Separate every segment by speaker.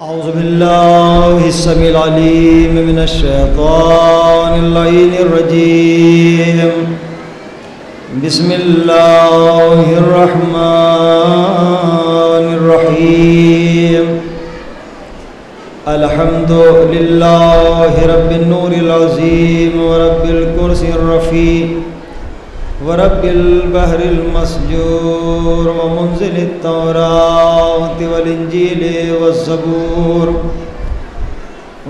Speaker 1: أعوذ بالله السميع العليم من الشيطان اللعين الرجيم. بسم الله الرحمن الرحيم. الحمد لله رب النور العظيم ورب الكرسي الرفيع ورب البحر المسجور ومنزل التوراة والإنجيل والزبور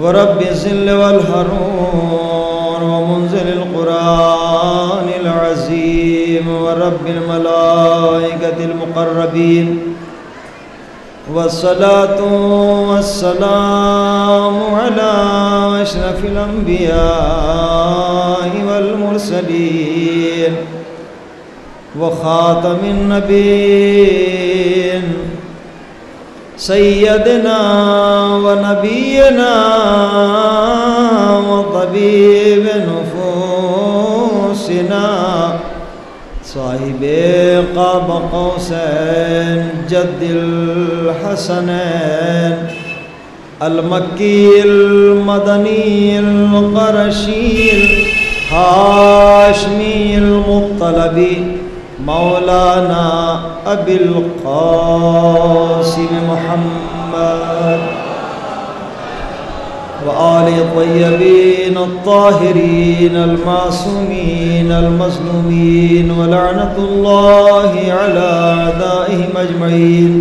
Speaker 1: ورب الظل والحرور ومنزل القرآن العظيم ورب الملائكة المقربين والصلاة والسلام على أشرف الأنبياء والمرسلين وخاتم النبيين سيدنا ونبينا وطبيب نفوسنا صاحب قاب قوسين جد الحسنين المكي المدني القرشي الهاشمي المطلبي مولانا أبي القاسم محمد وآل الطيبين الطاهرين المعصومين المظلومين ولعنة الله على أعدائهم أجمعين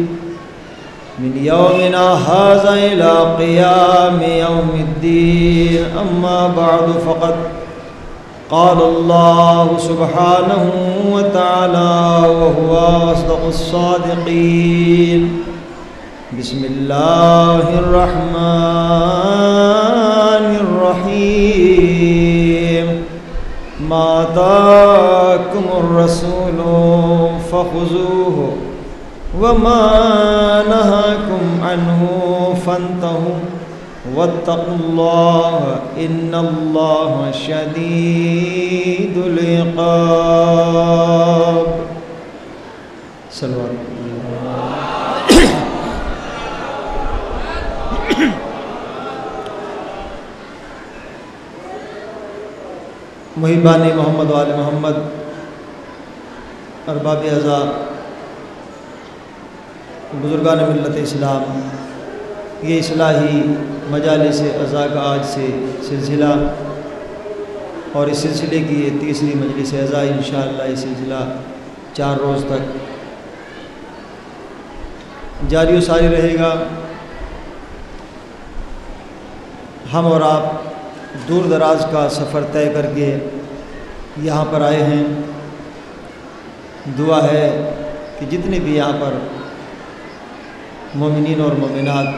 Speaker 1: من يومنا هذا إلى قيام يوم الدين. أما بعد فقد قال الله سبحانه وتعالى وهو أصدق الصادقين. بسم الله الرحمن الرحيم. ما آتاكم الرسول فخذوه وما نهاكم عنه فانتهوا واتقوا الله إن الله شديد العقاب. صلوات محبان محمد و آل محمد، ارباب اعضا، بزرگان ملت اسلام، یہ اصلاحی مجالس اعضا کا آج سے سلسلہ اور اس سلسلے کی یہ تیسری مجلس اعضا. انشاءاللہ یہ سلسلہ 4 روز تک جاری و ساری رہے گا. ہم اور آپ دور دراز کا سفر طے کر کے یہاں پر آئے ہیں. دعا ہے کہ جتنے بھی یہاں پر مومنین اور مومنات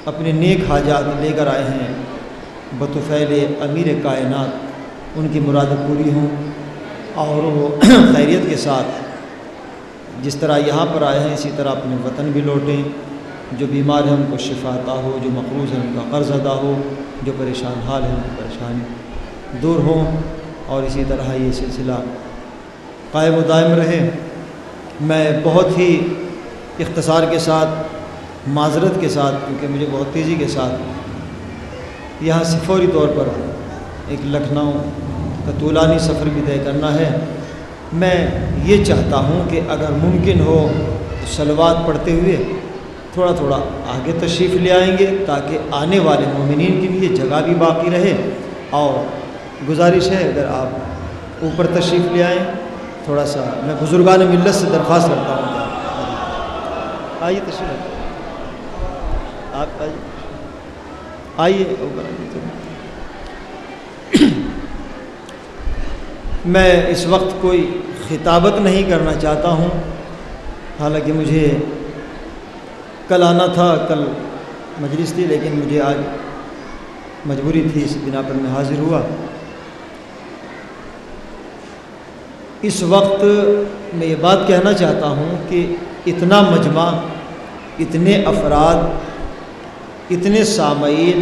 Speaker 1: اپنے نیک حاجات لے کر آئے ہیں، بطفیل امیر کائنات ان کی مرادیں پوری ہوں اور وہ خیریت کے ساتھ جس طرح یہاں پر آئے ہیں اسی طرح اپنے وطن بھی لوٹیں. جو بیمار ہیں ان کو شفا عطا ہو، جو مقروض ہیں ان کا قرض ادا ہو، جو پریشان حال ہیں ان کی پریشانی دور ہوں اور اسی طرح یہ سلسلہ قائم و دائم رہے. میں بہت ہی اختصار کے ساتھ، معذرت کے ساتھ، کیونکہ مجھے بہت تیزی کے ساتھ یہاں سے فوری طور پر ایک لکھنؤ کا طولانی سفر بھی طے کرنا ہے. میں یہ چاہتا ہوں کہ اگر ممکن ہو تو صلوات پڑھتے ہوئے تھوڑا تھوڑا آگے تشریف لے آئیں گے تاکہ آنے والے مومنین کے لیے جگہ بھی باقی رہے. اور گزارش ہے اگر آپ اوپر تشریف لے آئیں تھوڑا سا. میں بزرگان ملت سے درخواست کرتا ہوں کہ آئیے تشریف آپ آئیے اوپر آئیے. میں اس وقت کوئی خطابت نہیں کرنا چاہتا ہوں، حالانکہ مجھے کل آنا تھا، کل مجلس تھی، لیکن مجھے آج مجبوری تھی، اس بنا پر میں حاضر ہوا. اس وقت میں یہ بات کہنا چاہتا ہوں کہ اتنا مجمع، اتنے افراد، اتنے سامعین،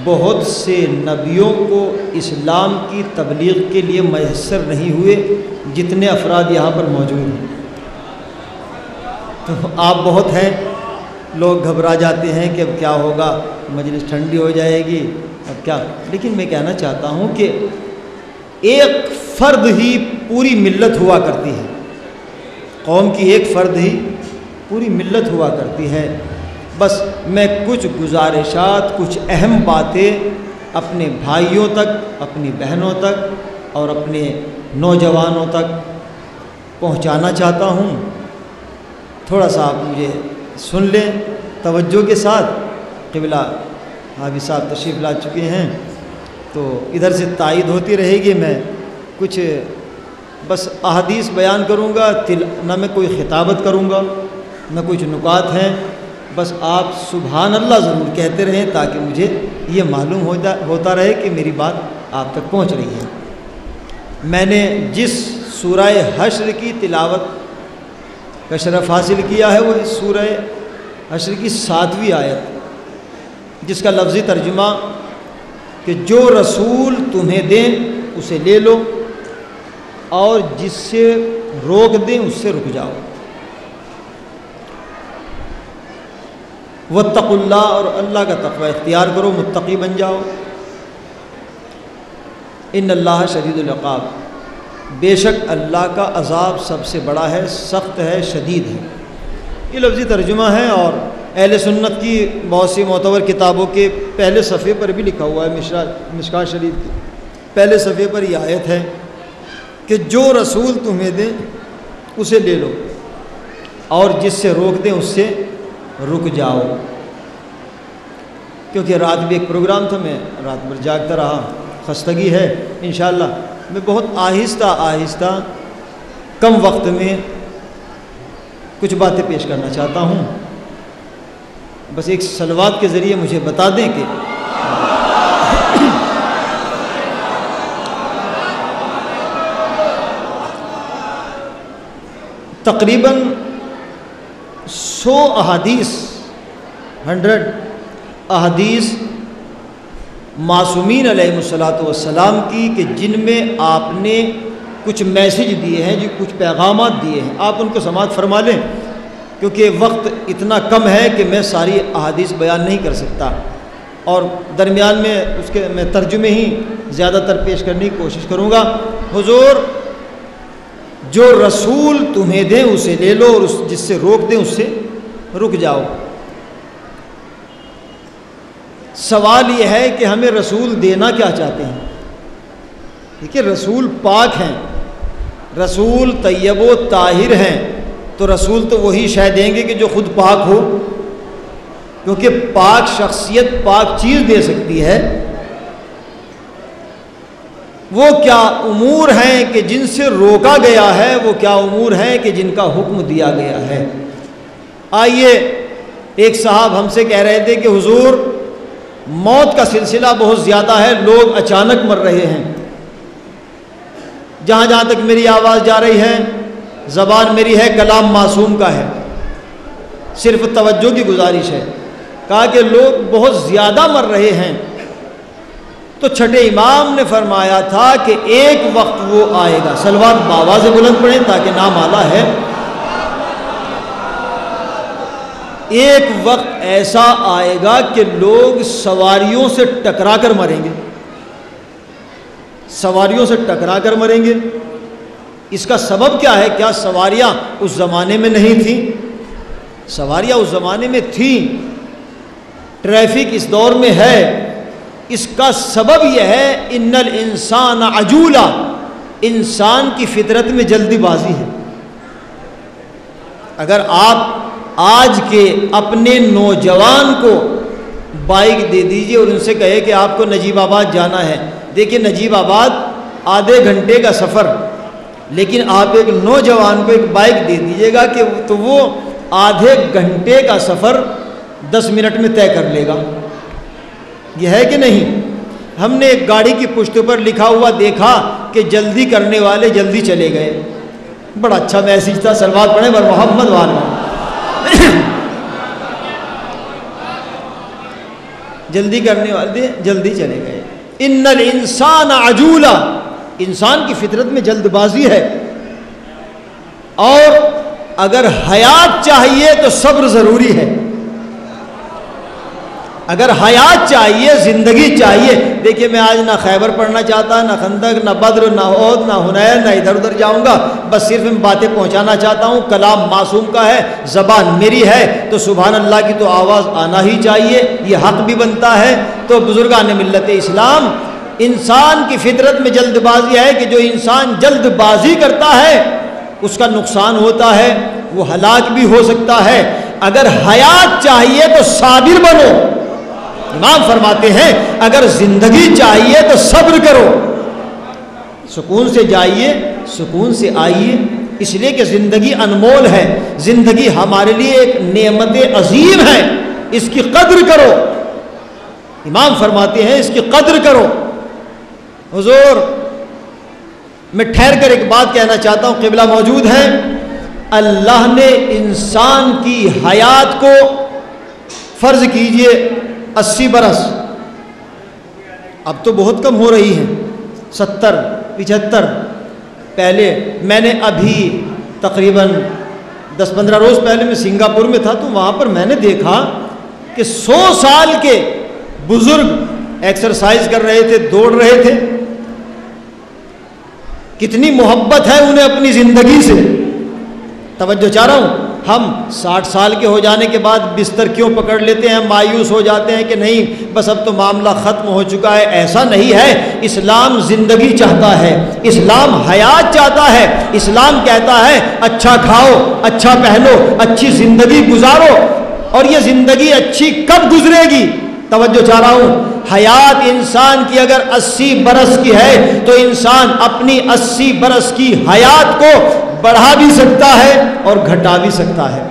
Speaker 1: بہت سے نبیوں کو اسلام کی تبلیغ کے لیے میسر نہیں ہوئے جتنے افراد یہاں پر موجود ہیں. تو آپ بہت ہیں لوگ گھبرا جاتے ہیں کہ اب کیا ہوگا، مجلس ٹھنڈی ہو جائے گی، اب کیا. لیکن میں کہنا چاہتا ہوں کہ ایک فرد ہی پوری ملت ہوا کرتی ہے، قوم کی ایک فرد ہی پوری ملت ہوا کرتی ہے. بس میں کچھ گزارشات، کچھ اہم باتیں اپنے بھائیوں تک، اپنی بہنوں تک اور اپنے نوجوانوں تک پہنچانا چاہتا ہوں. تھوڑا سا آپ مجھے سن لیں توجہ کے ساتھ. قبلہ حافظ صاحب تشریف لا چکے ہیں تو ادھر سے تائید ہوتی رہے گی. میں کچھ بس احادیث بیان کروں گا، نہ میں کوئی خطابت کروں گا نہ کچھ نکات ہیں. بس آپ سبحان اللہ ضرور کہتے رہیں تاکہ مجھے یہ معلوم ہوتا رہے کہ میری بات آپ تک پہنچ رہی ہے. میں نے جس سورہ حشر کی تلاوت کا شرف حاصل کیا ہے وہ اس سورہ حشر کی 7ویں آیت، جس کا لفظی ترجمہ کہ جو رسول تمہیں دیں اسے لے لو اور جس سے روک دیں اس سے رک جاؤ. واتقوا اللہ، اور اللہ کا تقوی اختیار کرو، متقی بن جاؤ. ان اللہ شدید العقاب، بے شک اللہ کا عذاب سب سے بڑا ہے، سخت ہے، شدید ہے. یہ لفظی ترجمہ ہے اور اہل سنت کی بہت سی معتبر کتابوں کے پہلے صفحے پر بھی لکھا ہوا ہے. مشکوٰۃ شریف کی پہلے صفحے پر یہ آیت ہے کہ جو رسول تمہیں دیں اسے لے لو اور جس سے روک دیں اس سے رک جاؤ. کیونکہ رات بھی ایک پروگرام تھا، میں رات بھر جاگتا رہا، خستگی ہے. انشاءاللہ میں بہت آہستہ آہستہ کم وقت میں کچھ باتیں پیش کرنا چاہتا ہوں. بس ایک صلوات کے ذریعے مجھے بتا دیں کہ تقریباً 100 احادیث 100 احادیث معصومین علیہ الصلاۃ والسلام کی کہ جن میں آپ نے کچھ میسج دیے ہیں، جو کچھ پیغامات دیے ہیں. آپ ان کو سماعت فرما لیں کیونکہ وقت اتنا کم ہے کہ میں ساری احادیث بیان نہیں کر سکتا، اور درمیان میں اس کے میں ترجمے ہی زیادہ تر پیش کرنے کی کوشش کروں گا. حضور جو رسول تمہیں دیں اسے لے لو اور جس سے روک دیں اس سے رک جاؤ. سوال یہ ہے کہ ہمیں رسول دینا کیا چاہتے ہیں؟ دیکھیے رسول پاک ہیں، رسول طیب و طاہر ہیں، تو رسول تو وہی شے دیں گے کہ جو خود پاک ہو، کیونکہ پاک شخصیت پاک چیز دے سکتی ہے. وہ کیا امور ہیں کہ جن سے روکا گیا ہے، وہ کیا امور ہیں کہ جن کا حکم دیا گیا ہے. آئیے، ایک صاحب ہم سے کہہ رہے تھے کہ حضور موت کا سلسلہ بہت زیادہ ہے، لوگ اچانک مر رہے ہیں. جہاں جہاں تک میری آواز جا رہی ہے، زبان میری ہے، کلام معصوم کا ہے، صرف توجہ کی گزارش ہے. کہا کہ لوگ بہت زیادہ مر رہے ہیں، تو چھٹے امام نے فرمایا تھا کہ ایک وقت وہ آئے گا. صلوات بآواز بلند پڑھیں تاکہ نام آلہ ہے. ایک وقت ایسا آئے گا کہ لوگ سواریوں سے ٹکرا کر مریں گے، سواریوں سے ٹکرا کر مریں گے. اس کا سبب کیا ہے؟ کیا سواریاں اس زمانے میں نہیں تھیں؟ سواریاں اس زمانے میں تھیں. ٹریفک اس دور میں ہے. اس کا سبب یہ ہے ان الانسان عجولا، انسان کی فطرت میں جلدی بازی ہے. اگر آپ آج کے اپنے نوجوان کو بائک دے دیجئے اور ان سے کہے کہ آپ کو نجیب آباد جانا ہے، دیکھیں نجیب آباد آدھے گھنٹے کا سفر، لیکن آپ ایک نوجوان کو ایک بائک دے دیجئے گا کہ تو وہ آدھے گھنٹے کا سفر 10 منٹ میں طے کر لے گا. یہ ہے کہ نہیں؟ ہم نے ایک گاڑی کی پشت پر لکھا ہوا دیکھا کہ جلدی کرنے والے جلدی چلے گئے. بڑا اچھا میسج تھا. صلوات پڑھیں بر محمد والا. جلدی کرنے والے جلدی چلے گئے. ان الانسان عجولا، انسان کی فطرت میں جلد بازی ہے. اور اگر حیات چاہیے تو صبر ضروری ہے. اگر حیات چاہیے، زندگی چاہیے، دیکھیے میں آج نہ خیبر پڑھنا چاہتا، نہ خندق، نہ بدر، نہ احد، نہ حنین، نہ ادھر ادھر جاؤں گا، بس صرف میں باتیں پہنچانا چاہتا ہوں۔ کلام معصوم کا ہے، زبان میری ہے، تو سبحان اللہ کی تو آواز آنا ہی چاہیے، یہ حق بھی بنتا ہے۔ تو بزرگان ملت اسلام، انسان کی فطرت میں جلد بازی ہے کہ جو انسان جلد بازی کرتا ہے اس کا نقصان ہوتا ہے، وہ ہلاک بھی ہو سکتا ہے۔ اگر حیات چاہیے تو صابر بنو، امام فرماتے ہیں اگر زندگی چاہیے تو صبر کرو، سکون سے جائیے، سکون سے آئیے، اس لیے کہ زندگی انمول ہے، زندگی ہمارے لیے ایک نعمت عظیم ہے، اس کی قدر کرو۔ امام فرماتے ہیں اس کی قدر کرو۔ حضور میں ٹھہر کر ایک بات کہنا چاہتا ہوں، قبلہ موجود ہے، اللہ نے انسان کی حیات کو فرض کیجئے 80 برس، اب تو بہت کم ہو رہی ہیں، 70 75۔ پہلے میں نے ابھی تقریباً 10-15 روز پہلے میں سنگاپور میں تھا، تو وہاں پر میں نے دیکھا کہ 100 سال کے بزرگ ایکسرسائز کر رہے تھے، دوڑ رہے تھے، کتنی محبت ہے انہیں اپنی زندگی سے۔ توجہ چاہ رہا ہوں، ہم 60 سال کے ہو جانے کے بعد بستر کیوں پکڑ لیتے ہیں، مایوس ہو جاتے ہیں کہ نہیں بس اب تو معاملہ ختم ہو چکا ہے۔ ایسا نہیں ہے، اسلام زندگی چاہتا ہے، اسلام حیات چاہتا ہے، اسلام کہتا ہے اچھا کھاؤ، اچھا پہنو، اچھی زندگی گزارو۔ اور یہ زندگی اچھی کب گزرے گی؟ توجہ چاہ رہا ہوں، حیات انسان کی اگر 80 برس کی ہے تو انسان اپنی 80 برس کی حیات کو بڑھا بھی سکتا ہے اور گھٹا بھی سکتا ہے۔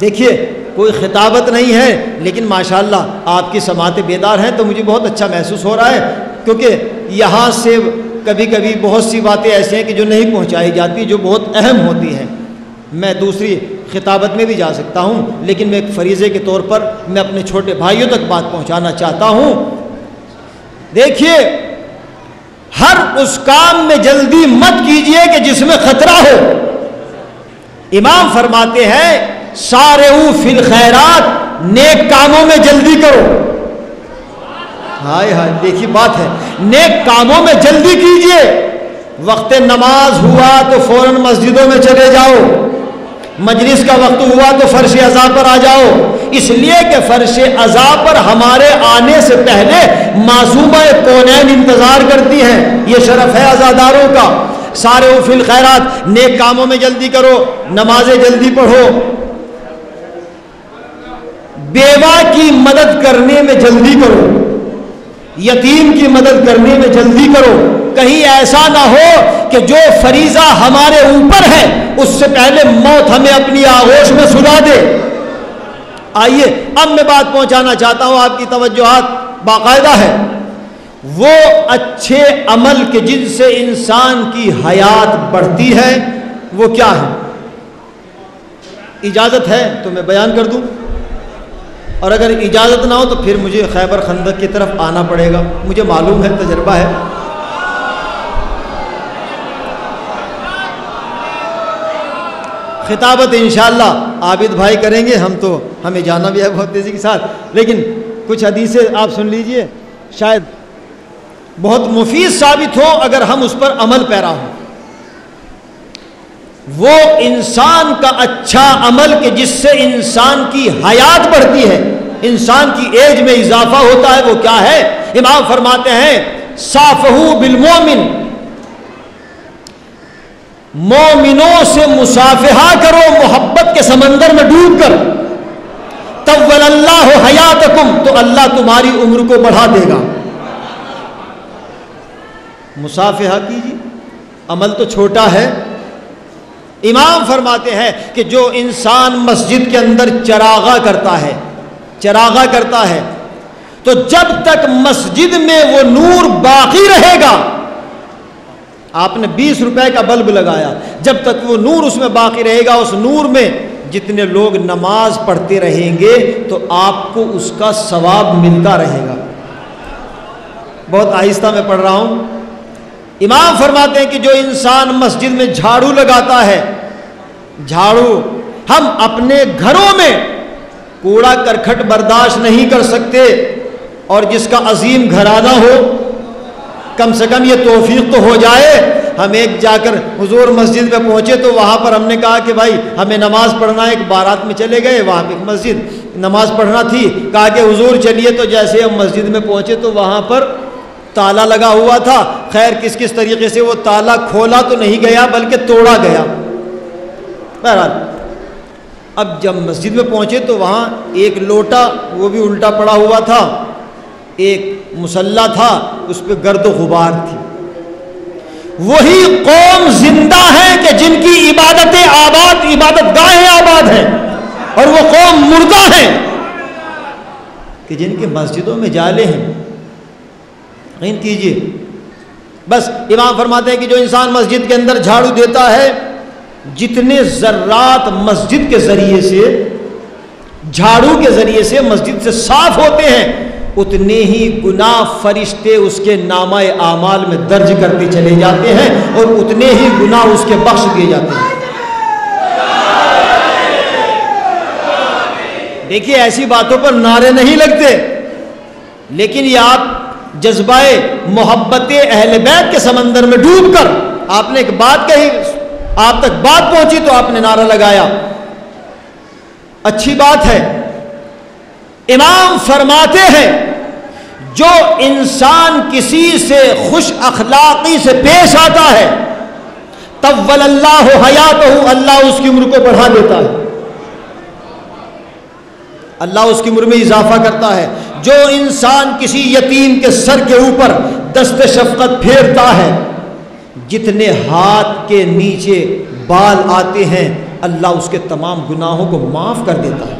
Speaker 1: دیکھیے کوئی خطابت نہیں ہے، لیکن ماشاءاللہ آپ کی سماعتیں بیدار ہیں تو مجھے بہت اچھا محسوس ہو رہا ہے، کیونکہ یہاں سے کبھی کبھی بہت سی باتیں ایسی ہیں کہ جو نہیں پہنچائی جاتی، جو بہت اہم ہوتی ہیں۔ میں دوسری خطابت میں بھی جا سکتا ہوں، لیکن میں ایک فریضے کے طور پر میں اپنے چھوٹے بھائیوں تک بات پہنچانا چاہتا ہوں۔ دیکھیے ہر اس کام میں جلدی مت کیجئے کہ جس میں خطرہ ہو۔ امام فرماتے ہیں سارعوا فی الخیرات، نیک کاموں میں جلدی کرو۔ ہائے ہائے، دیکھیے بات ہے، نیک کاموں میں جلدی کیجئے۔ وقت نماز ہوا تو فوراً مسجدوں میں چلے جاؤ، مجلس کا وقت ہوا تو فرش عزا پر آ جاؤ، اس لیے کہ فرش عزا پر ہمارے آنے سے پہلے معصومہ کونین انتظار کرتی ہیں، یہ شرف ہے عزاداروں کا۔ سارعوا فی الخیرات، نیک کاموں میں جلدی کرو، نمازیں جلدی پڑھو، بیوہ کی مدد کرنے میں جلدی کرو، یتیم کی مدد کرنے میں جلدی کرو۔ کہیں ایسا نہ ہو کہ جو فریضہ ہمارے اوپر ہے اس سے پہلے موت ہمیں اپنی آغوش میں سلا دے۔ آئیے اب میں بات پہنچانا چاہتا ہوں، آپ کی توجہات باقاعدہ ہے۔ وہ اچھے عمل کے جن سے انسان کی حیات بڑھتی ہے وہ کیا ہے؟ اجازت ہے تو میں بیان کر دوں، اور اگر اجازت نہ ہو تو پھر مجھے خیبر خندق کی طرف آنا پڑے گا، مجھے معلوم ہے، تجربہ ہے۔ خطابت انشاءاللہ عابد بھائی کریں گے، ہمیں جانا بھی ہے بہت تیزی کے ساتھ، لیکن کچھ حدیثیں آپ سن لیجئے، شاید بہت مفید ثابت ہو اگر ہم اس پر عمل پیرا ہوں۔ وہ انسان کا اچھا عمل کہ جس سے انسان کی حیات بڑھتی ہے، انسان کی ایج میں اضافہ ہوتا ہے، وہ کیا ہے؟ امام فرماتے ہیں صافحوا بالمؤمن، مومنوں سے مصافحہ کرو محبت کے سمندر میں ڈوب کر، طول اللہ حیاتکم، تو اللہ تمہاری عمر کو بڑھا دے گا۔ مصافحہ کیجیے، عمل تو چھوٹا ہے۔ امام فرماتے ہیں کہ جو انسان مسجد کے اندر چراغاں کرتا ہے تو جب تک مسجد میں وہ نور باقی رہے گا، آپ نے 20 روپے کا بلب لگایا، جب تک وہ نور اس میں باقی رہے گا، اس نور میں جتنے لوگ نماز پڑھتے رہیں گے تو آپ کو اس کا ثواب ملتا رہے گا۔ بہت آہستہ میں پڑھ رہا ہوں۔ امام فرماتے ہیں کہ جو انسان مسجد میں جھاڑو لگاتا ہے، جھاڑو ہم اپنے گھروں میں کوڑا کرکھٹ برداشت نہیں کر سکتے اور جس کا عظیم گھرانہ ہو کم سے کم یہ توفیق تو ہو جائے. ہم ایک جا کر حضور مسجد میں پہنچے تو وہاں پر ہم نے کہا کہ بھائی ہمیں نماز پڑھنا ہے. ایک بارات میں چلے گئے, وہاں پہ ایک مسجد نماز پڑھنا تھی, کہا کہ حضور چلیے. تو جیسے ہم مسجد میں پہنچے تو وہاں پر تالا لگا ہوا تھا. خیر کس طریقے سے وہ تالا کھولا تو نہیں گیا بلکہ توڑا گیا. بہرحال اب جب مسجد میں پہنچے تو وہاں ایک لوٹا وہ بھی الٹا پڑا ہوا تھا, ایک مصلی تھا اس پہ گرد و غبار تھی. وہی قوم زندہ ہیں کہ جن کی عبادتیں آباد, عبادت گاہیں آباد ہیں, اور وہ قوم مردہ ہیں کہ جن کے مسجدوں میں جالے ہیں. نہیں کیجیے. بس امام فرماتے ہیں کہ جو انسان مسجد کے اندر جھاڑو دیتا ہے, جتنے ذرات مسجد کے ذریعے سے, جھاڑو کے ذریعے سے مسجد سے صاف ہوتے ہیں, اتنے ہی گناہ فرشتے اس کے نامہ اعمال میں درج کرتے چلے جاتے ہیں, اور اتنے ہی گناہ اس کے بخش دیے جاتے ہیں. دیکھیے ایسی باتوں پر نعرے نہیں لگتے, لیکن یہ آپ جذبہ محبت اہل بیت کے سمندر میں ڈوب کر آپ نے ایک بات کہی, آپ تک بات پہنچی تو آپ نے نعرہ لگایا. اچھی بات ہے. امام فرماتے ہیں جو انسان کسی سے خوش اخلاقی سے پیش آتا ہے طول اللہ حیاتہ, اللہ اس کی عمر کو بڑھا دیتا ہے, اللہ اس کی عمر میں اضافہ کرتا ہے. جو انسان کسی یتیم کے سر کے اوپر دست شفقت پھیرتا ہے, جتنے ہاتھ کے نیچے بال آتے ہیں اللہ اس کے تمام گناہوں کو معاف کر دیتا ہے.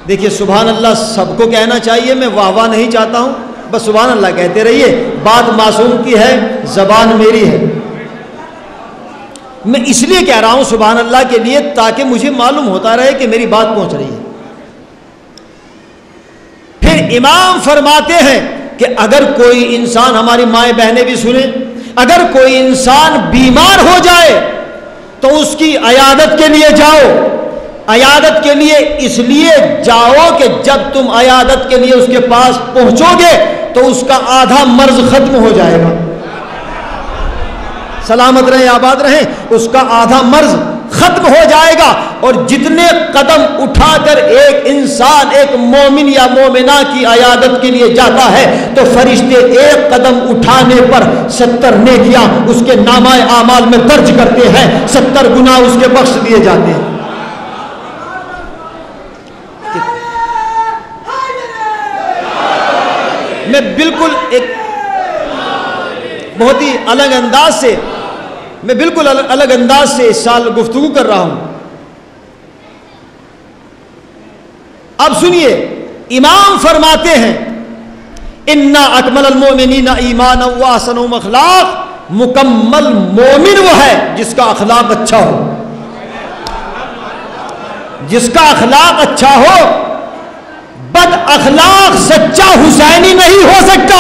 Speaker 1: دیکھیے سبحان اللہ سب کو کہنا چاہیے, میں واہ واہ نہیں چاہتا ہوں, بس سبحان اللہ کہتے رہیے. بات معصوم کی ہے, زبان میری ہے, میں اس لیے کہہ رہا ہوں سبحان اللہ کے لیے تاکہ مجھے معلوم ہوتا رہے کہ میری بات پہنچ رہی ہے. پھر امام فرماتے ہیں کہ اگر کوئی انسان, ہماری مائیں بہنیں بھی سنیں, اگر کوئی انسان بیمار ہو جائے تو اس کی عیادت کے لیے جاؤ. عیادت کے لیے اس لیے جاؤ کہ جب تم عیادت کے لیے اس کے پاس پہنچو گے تو اس کا آدھا مرض ختم ہو جائے گا. سلامت رہیں, آباد رہیں, اس کا آدھا مرض ختم ہو جائے گا. اور جتنے قدم اٹھا کر ایک انسان, ایک مومن یا مومنہ کی عیادت کے لیے جاتا ہے تو فرشتے ایک قدم اٹھانے پر 70 نیکیاں اس کے نامہ اعمال میں درج کرتے ہیں, 70 گناہ اس کے بخش دیے جاتے ہیں. میں بالکل ایک بہت ہی الگ انداز سے, میں بالکل الگ انداز سے اس سال گفتگو کر رہا ہوں. اب سنیے, امام فرماتے ہیں انا اکمل المؤمنین ایمانا واحسنهم اخلاق, مکمل مومن وہ ہے جس کا اخلاق اچھا ہو. جس کا اخلاق اچھا ہو. بد اخلاق سچا حسینی نہیں ہو سکتا.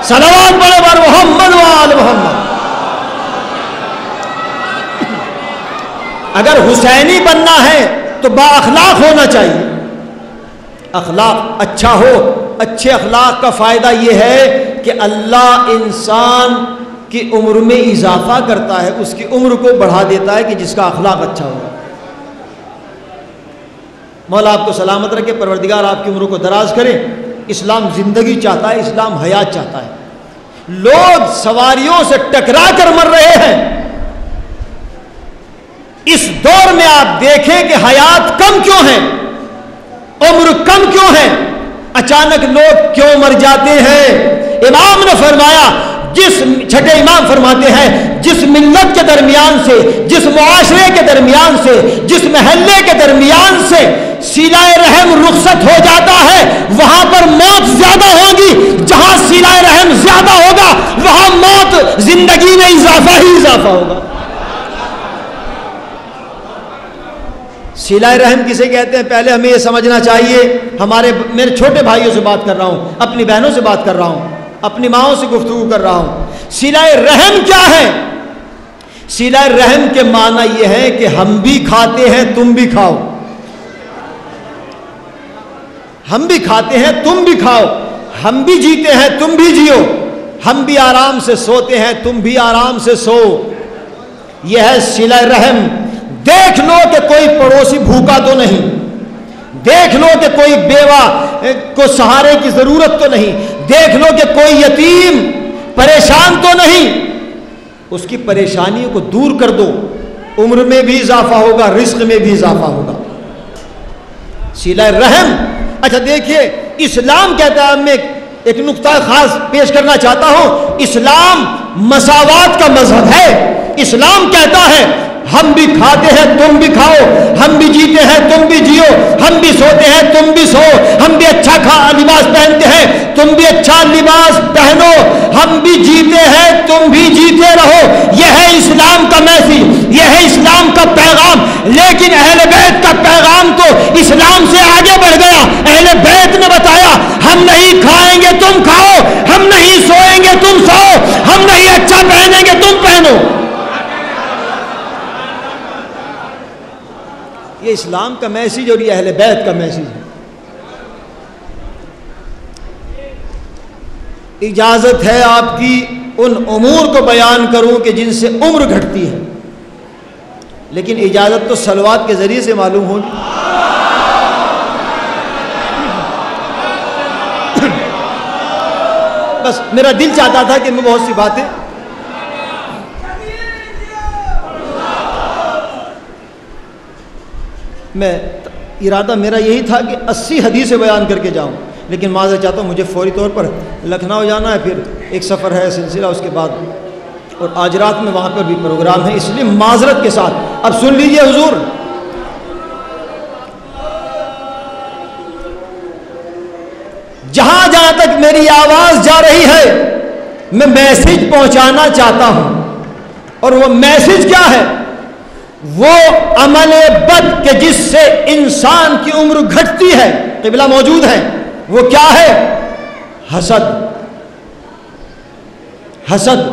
Speaker 1: صلوات پڑھو بر محمد و آل محمد. اگر حسینی بننا ہے تو با اخلاق ہونا چاہیے. اخلاق اچھا ہو. اچھے اخلاق کا فائدہ یہ ہے کہ اللہ انسان کی عمر میں اضافہ کرتا ہے, اس کی عمر کو بڑھا دیتا ہے کہ جس کا اخلاق اچھا ہو. مولا آپ کو سلامت رکھے, پروردگار آپ کی عمر کو دراز کرے. اسلام زندگی چاہتا ہے, اسلام حیات چاہتا ہے. لوگ سواریوں سے ٹکرا کر مر رہے ہیں. اس دور میں آپ دیکھیں کہ حیات کم کیوں ہیں, عمر کم کیوں ہے, اچانک لوگ کیوں مر جاتے ہیں. امام نے فرمایا, چھٹے امام فرماتے ہیں جس ملت کے درمیان سے, جس معاشرے کے درمیان سے, جس محلے کے درمیان سے صلہ رحم رخصت ہو جاتا ہے وہاں پر موت زیادہ ہوگی. جہاں صلہ رحم زیادہ ہوگا وہاں موت زندگی میں اضافہ ہی اضافہ ہوگا. صلہ رحم کسے کہتے ہیں پہلے ہمیں یہ سمجھنا چاہیے. میرے چھوٹے بھائیوں سے بات کر رہا ہوں, اپنی بہنوں سے بات کر رہا ہوں, اپنی ماؤں سے گفتگو کر رہا ہوں. صلہ رحم کیا ہے؟ صلہ رحم کے معنی یہ ہے کہ ہم بھی کھاتے ہیں تم بھی کھاؤ, ہم بھی کھاتے ہیں تم بھی کھاؤ، ہم بھی جیتے ہیں تم بھی جیو، ہم بھی آرام سے سوتے ہیں تم بھی آرام سے سو۔ یہ ہے صلہ رحم۔ دیکھ لو کہ کوئی پڑوسی بھوکا تو نہیں، دیکھ لو کہ کوئی بیوہ کو سہارے کی ضرورت تو نہیں، دیکھ لو کہ کوئی یتیم پریشان تو نہیں، اس کی پریشانیوں کو دور کر دو، عمر میں بھی اضافہ ہوگا، رزق میں بھی اضافہ ہوگا۔ صلہ رحم۔ اچھا دیکھیے، اسلام کہتا ہے، میں ایک نقطہ خاص پیش کرنا چاہتا ہوں، اسلام مساوات کا مذہب ہے۔ اسلام کہتا ہے ہم بھی کھاتے ہیں تم بھی کھاؤ، ہم بھی جیتے ہیں تم بھی جیو، ہم بھی سوتے ہیں تم بھی سو، ہم بھی اچھا لباس پہنتے ہیں تم بھی اچھا لباس پہنو، ہم بھی جیتے ہیں تم بھی جیتے رہو۔ یہ ہے اسلام کا میسج، یہ ہے اسلام کا پیغام۔ لیکن اہل بیت کا پیغام تو اسلام سے آگے بڑھ گیا۔ اہل بیت نے بتایا ہم نہیں کھائیں گے تم کھاؤ، ہم نہیں سوئیں گے تم سو، ہم نہیں اچھا پہنیں گے تم پہنو۔ یہ اسلام کا میسج اور یہ اہل بیت کا میسج ہے۔ اجازت ہے آپ کی ان امور کو بیان کروں کہ جن سے عمر گھٹتی ہے، لیکن اجازت تو صلوات کے ذریعے سے معلوم ہوگی۔ بس میرا دل چاہتا تھا کہ میں بہت سی باتیں ارادہ میرا یہی تھا کہ 80 حدیثیں بیان کر کے جاؤں، لیکن معذرت چاہتا ہوں، مجھے فوری طور پر لکھنؤ جانا ہے، پھر ایک سفر ہے سلسلہ اس کے بعد، اور آج رات میں وہاں پر بھی پروگرام ہے، اس لیے معذرت کے ساتھ اب سن لیجئے حضور۔ جہاں جہاں تک میری آواز جا رہی ہے میں میسج پہنچانا چاہتا ہوں، اور وہ میسج کیا ہے؟ وہ عمل بد کہ جس سے انسان کی عمر گھٹتی ہے، قبلہ موجود ہے، وہ کیا ہے؟ حسد۔ حسد۔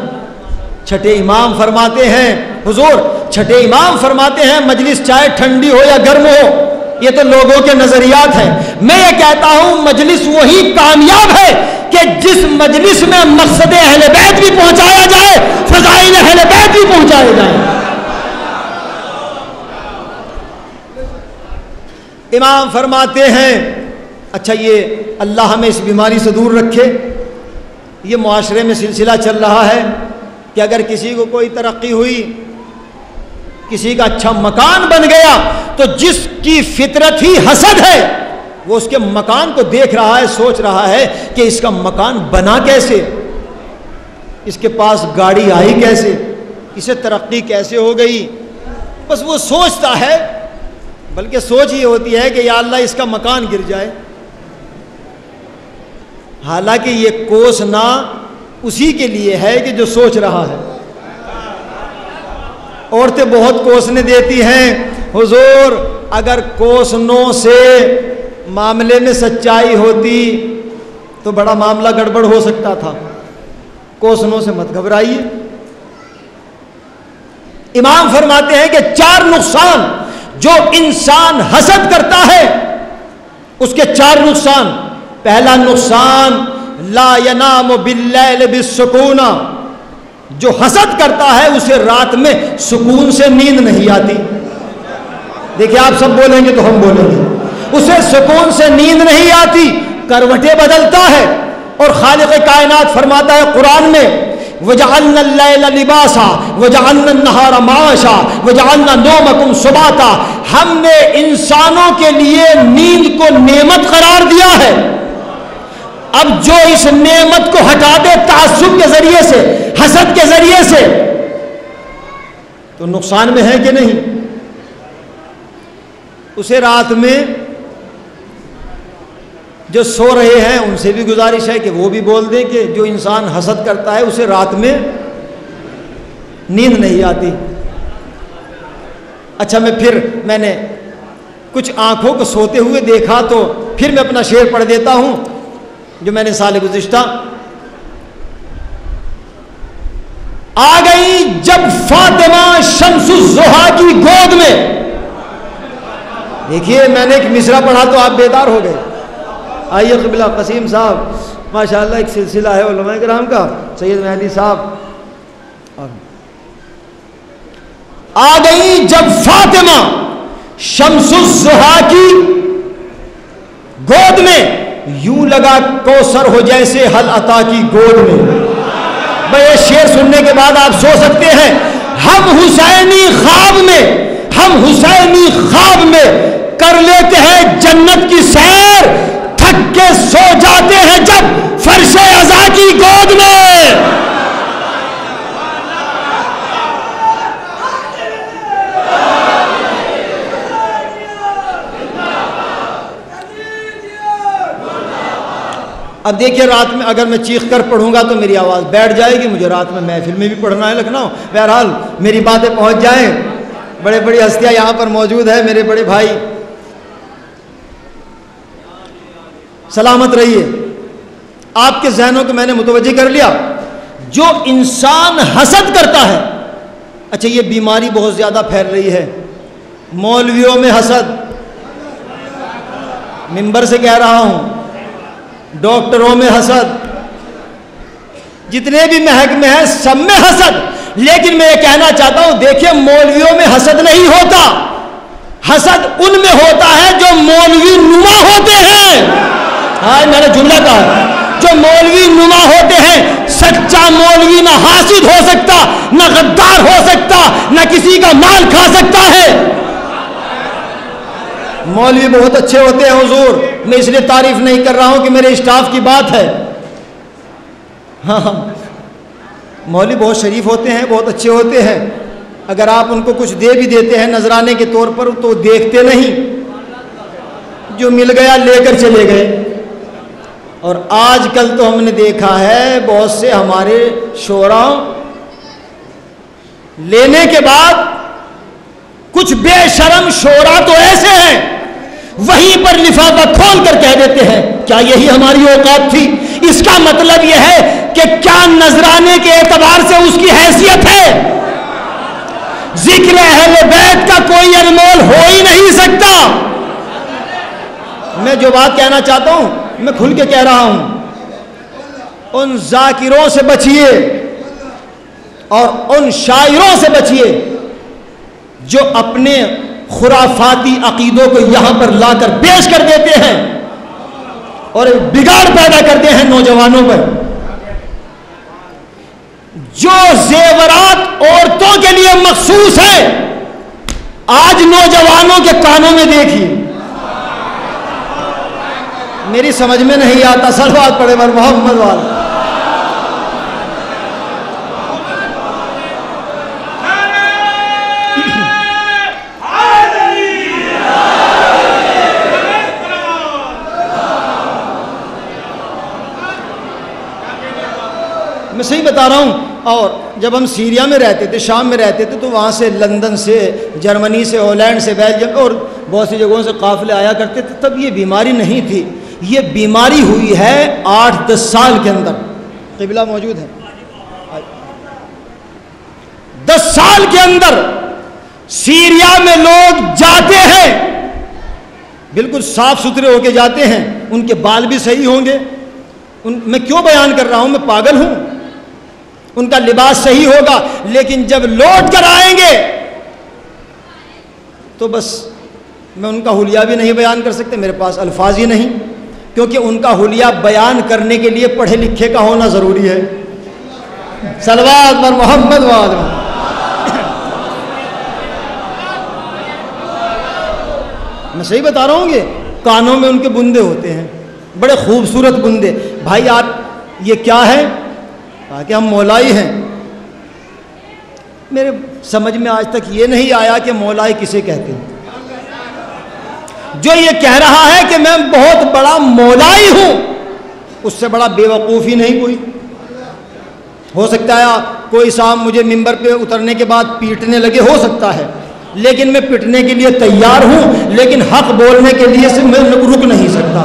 Speaker 1: چھٹے امام فرماتے ہیں حضور، چھٹے امام فرماتے ہیں مجلس چاہے ٹھنڈی ہو یا گرم ہو، یہ تو لوگوں کے نظریات ہیں، میں یہ کہتا ہوں مجلس وہی کامیاب ہے کہ جس مجلس میں مقصد اہل بیت بھی پہنچایا جائے، فضائل اہل بیت بھی پہنچائے جائیں۔ امام فرماتے ہیں، اچھا یہ اللہ ہمیں اس بیماری سے دور رکھے، یہ معاشرے میں سلسلہ چل رہا ہے کہ اگر کسی کو کوئی ترقی ہوئی، کسی کا اچھا مکان بن گیا، تو جس کی فطرت ہی حسد ہے وہ اس کے مکان کو دیکھ رہا ہے، سوچ رہا ہے کہ اس کا مکان بنا کیسے، اس کے پاس گاڑی آئی کیسے، اسے ترقی کیسے ہو گئی، بس وہ سوچتا ہے، بلکہ سوچ یہ ہوتی ہے کہ یا اللہ اس کا مکان گر جائے۔ حالانکہ یہ کوسنا اسی کے لیے ہے کہ جو سوچ رہا ہے۔ عورتیں بہت کوسنے دیتی ہیں، حضور اگر کوسنوں سے معاملے میں سچائی ہوتی تو بڑا معاملہ گڑبڑ ہو سکتا تھا، کوسنوں سے مت گھبرائیے۔ امام فرماتے ہیں کہ 4 نقصان جو انسان حسد کرتا ہے اس کے 4 نقصان۔ پہلا نقصان لا ینام باللیل بالسکون، جو حسد کرتا ہے اسے رات میں سکون سے نیند نہیں آتی۔ دیکھیں آپ سب بولیں گے تو ہم بولیں گے، اسے سکون سے نیند نہیں آتی، کروٹیں بدلتا ہے، اور خالق کائنات فرماتا ہے قرآن میں وَجَعَلْنَا اللَّيْلَ لِبَاسًا وَجَعَلْنَا النَّهَارَ مَعَاشًا وَجَعَلْنَا نَوْمَكُمْ سُبَاتًا، ہم نے انسانوں کے لیے نیند کو نعمت قرار دیا ہے۔ اب جو اس نعمت کو ہٹا دے تعصب کے ذریعے سے، حسد کے ذریعے سے، تو نقصان میں ہے کہ نہیں؟ اسے رات میں جو سو رہے ہیں ان سے بھی گزارش ہے کہ وہ بھی بول دیں کہ جو انسان حسد کرتا ہے اسے رات میں نیند نہیں آتی۔ اچھا میں نے کچھ آنکھوں کو سوتے ہوئے دیکھا تو پھر میں اپنا شعر پڑھ دیتا ہوں جو میں نے سال گزشتہ، آ گئی جب فاطمہ شمس الضحیٰ کی گود میں، دیکھیے میں نے ایک مصرع پڑھا تو آپ بیدار ہو گئے، آئیے قبلہ قسیم صاحب ماشاءاللہ ایک سلسلہ ہے علماء کرام کا، سید مہدی صاحب آ گئی جب فاطمہ شمس الضحیٰ کی گود میں، یوں لگا کوثر ہو جیسے حل عطا کی گود میں۔ بھئی یہ شعر سننے کے بعد آپ سو سکتے ہیں، ہم حسینی خواب میں کر لیتے ہیں جنت کی سیر، تھک کے سو جاتے ہیں جب فرش عزا کی گود میں۔ اب دیکھیے رات میں اگر میں چیخ کر پڑھوں گا تو میری آواز بیٹھ جائے گی، مجھے رات میں محفل میں بھی پڑھنا ہے لکھنؤ، بہرحال میری باتیں پہنچ جائیں۔ بڑے بڑی ہستیاں یہاں پر موجود ہیں، میرے بڑے بھائی سلامت رہیے۔ آپ کے ذہنوں کو میں نے متوجہ کر لیا، جو انسان حسد کرتا ہے، اچھا یہ بیماری بہت زیادہ پھیل رہی ہے، مولویوں میں حسد، منبر سے کہہ رہا ہوں، ڈاکٹروں میں حسد، جتنے بھی محکمے ہیں سب میں حسد۔ لیکن میں یہ کہنا چاہتا ہوں، دیکھیں مولویوں میں حسد نہیں ہوتا، حسد ان میں ہوتا ہے جو مولوی نما ہوتے ہیں۔ ہاں میں نے جملہ کہا، جو مولوی نما ہوتے ہیں۔ سچا مولوی نہ حاسد ہو سکتا، نہ غدار ہو سکتا، نہ کسی کا مال کھا سکتا ہے۔ مولوی بہت اچھے ہوتے ہیں حضور، میں اس لیے تعریف نہیں کر رہا ہوں کہ میرے اسٹاف کی بات ہے، ہاں مولوی بہت شریف ہوتے ہیں، بہت اچھے ہوتے ہیں، اگر آپ ان کو کچھ دے بھی دیتے ہیں نذرانے کے طور پر تو دیکھتے نہیں، جو مل گیا لے کر چلے گئے۔ اور آج کل تو ہم نے دیکھا ہے بہت سے ہمارے شعراء لینے کے بعد کچھ بے شرم شعراء تو ایسے ہیں وہیں پر لفافہ کھول کر کہہ دیتے ہیں کیا یہی ہماری اوقات تھی؟ اس کا مطلب یہ ہے کہ کیا نذرانے کے اعتبار سے اس کی حیثیت ہے؟ ذکر اہل بیت کا کوئی انمول ہو ہی نہیں سکتا۔ میں جو بات کہنا چاہتا ہوں میں کھل کے کہہ رہا ہوں، ان ذاکروں سے بچیے اور ان شاعروں سے بچیے جو اپنے خرافاتی عقیدوں کو یہاں پر لا کر پیش کر دیتے ہیں اور بگاڑ پیدا کرتے ہیں نوجوانوں پر۔ جو زیورات عورتوں کے لیے مخصوص ہے آج نوجوانوں کے کانوں میں دیکھیے، میری سمجھ میں نہیں آتا، صلوات پڑھے بر محمد والا۔ میں صحیح بتا رہا ہوں۔ اور جب ہم سیریا میں رہتے تھے، شام میں رہتے تھے، تو وہاں سے لندن سے، جرمنی سے، ہالینڈ سے، بیلجیم اور بہت سی جگہوں سے قافلے آیا کرتے تھے، تب یہ بیماری نہیں تھی۔ یہ بیماری ہوئی ہے 8-10 سال کے اندر۔ قبلہ موجود ہے، 10 سال کے اندر سیریا میں لوگ جاتے ہیں، بالکل صاف ستھرے ہو کے جاتے ہیں، ان کے بال بھی صحیح ہوں گے، میں کیوں بیان کر رہا ہوں، میں پاگل ہوں، ان کا لباس صحیح ہوگا، لیکن جب لوٹ کر آئیں گے تو بس میں ان کا حلیہ بھی نہیں بیان کر سکتے، میرے پاس الفاظ ہی نہیں، کیونکہ ان کا حلیہ بیان کرنے کے لیے پڑھے لکھے کا ہونا ضروری ہے۔ صلوات بر محمد وآلہ۔ میں صحیح بتا رہا ہوں، یہ کانوں میں ان کے بندے ہوتے ہیں، بڑے خوبصورت بندے۔ بھائی آپ یہ کیا ہے؟ کہا کہ ہم مولائی ہیں۔ میرے سمجھ میں آج تک یہ نہیں آیا کہ مولائی کسے کہتے ہیں۔ جو یہ کہہ رہا ہے کہ میں بہت بڑا مولائی ہوں، اس سے بڑا بے وقوف ہی نہیں کوئی ہو سکتا ہے۔ کوئی صاحب مجھے ممبر پہ اترنے کے بعد پیٹنے لگے، ہو سکتا ہے، لیکن میں پٹنے کے لیے تیار ہوں، لیکن حق بولنے کے لیے سے میں رک نہیں سکتا۔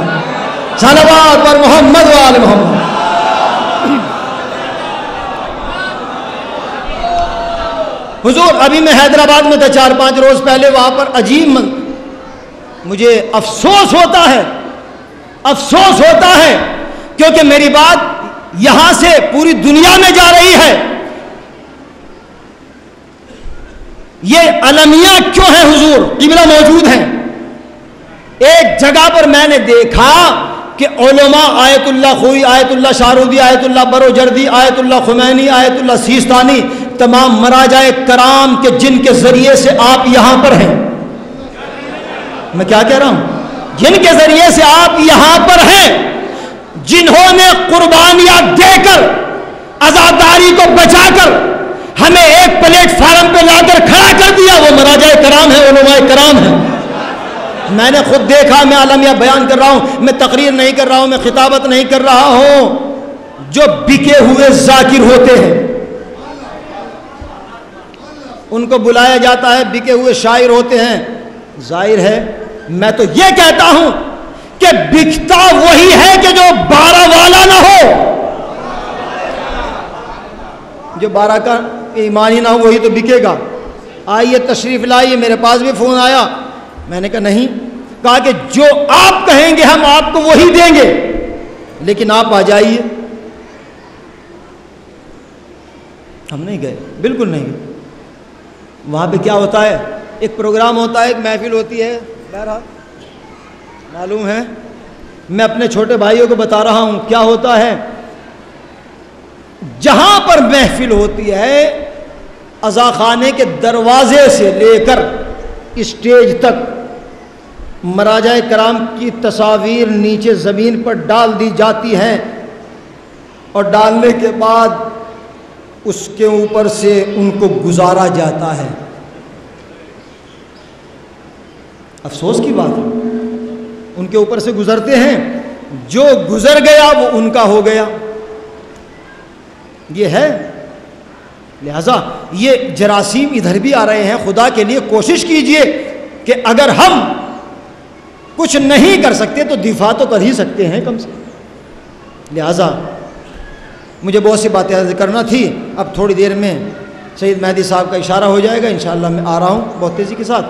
Speaker 1: صلوات پر محمد و آل محمد۔ حضور ابھی میں حیدرآباد میں تھا 4-5 روز پہلے، وہاں پر عجیب مجھے افسوس ہوتا ہے افسوس ہوتا ہے کیونکہ میری بات یہاں سے پوری دنیا میں جا رہی ہے. یہ المیہ کیوں ہے حضور؟ قبلہ موجود ہیں. ایک جگہ پر میں نے دیکھا کہ علماء آیت اللہ خوئی، آیت اللہ شارودی، آیت اللہ بروجردی، آیت اللہ خمینی، آیت اللہ سیستانی، تمام مراجع کرام کے جن کے ذریعے سے آپ یہاں پر ہیں. میں کیا کہہ رہا ہوں؟ جن کے ذریعے سے آپ یہاں پر ہیں، جنہوں نے قربانیاں دے کر عزاداری کو بچا کر ہمیں ایک پلیٹ فارم پہ لا کر کھڑا کر دیا، وہ مراجع کرام ہیں، علماء کرام ہیں. میں نے خود دیکھا. میں عالمیہ بیان کر رہا ہوں، میں تقریر نہیں کر رہا ہوں، میں خطابت نہیں کر رہا ہوں. جو بکے ہوئے ذاکر ہوتے ہیں ان کو بلایا جاتا ہے، بکے ہوئے شاعر ہوتے ہیں. ظاہر ہے میں تو یہ کہتا ہوں کہ بکتا وہی ہے کہ جو 12 والا نہ ہو. جو 12 کا ایمانی نہ ہو وہی تو بکے گا. آئیے تشریف لائیے. میرے پاس بھی فون آیا، میں نے کہا نہیں. کہا کہ جو آپ کہیں گے ہم آپ کو وہی دیں گے، لیکن آپ آ جائیے. ہم نہیں گئے، بالکل نہیں گئے. وہاں پہ کیا ہوتا ہے؟ ایک پروگرام ہوتا ہے، ایک محفل ہوتی ہے. بہرحال معلوم ہے، میں اپنے چھوٹے بھائیوں کو بتا رہا ہوں کیا ہوتا ہے. جہاں پر محفل ہوتی ہے، عزاخانے کے دروازے سے لے کر اسٹیج تک مراجع کرام کی تصاویر نیچے زمین پر ڈال دی جاتی ہیں، اور ڈالنے کے بعد اس کے اوپر سے ان کو گزارا جاتا ہے. افسوس کی بات ہے، ان کے اوپر سے گزرتے ہیں. جو گزر گیا وہ ان کا ہو گیا. یہ ہے. لہذا یہ جراثیم ادھر بھی آ رہے ہیں. خدا کے لیے کوشش کیجئے کہ اگر ہم کچھ نہیں کر سکتے تو دفاع تو کر ہی سکتے ہیں کم سے کم. لہذا مجھے بہت سی باتیں کرنا تھی. اب تھوڑی دیر میں سید مہدی صاحب کا اشارہ ہو جائے گا، انشاءاللہ میں آ رہا ہوں بہت تیزی کے ساتھ.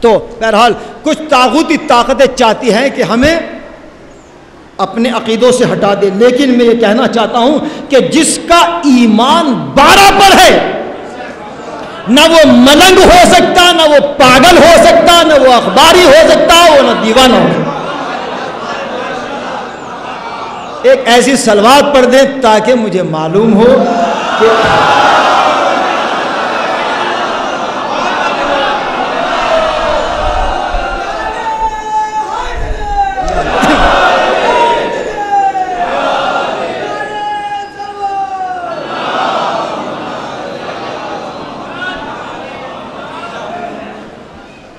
Speaker 1: تو بہرحال کچھ طاغوتی طاقتیں چاہتی ہیں کہ ہمیں اپنے عقیدوں سے ہٹا دے. لیکن میں یہ کہنا چاہتا ہوں کہ جس کا ایمان 12 پر ہے، نہ وہ ملنگ ہو سکتا، نہ وہ پاگل ہو سکتا، نہ وہ اخباری ہو سکتا، وہ نہ دیوانہ ہو سکتا. ایک ایسی صلوات پڑھ دیں تاکہ مجھے معلوم ہو کہ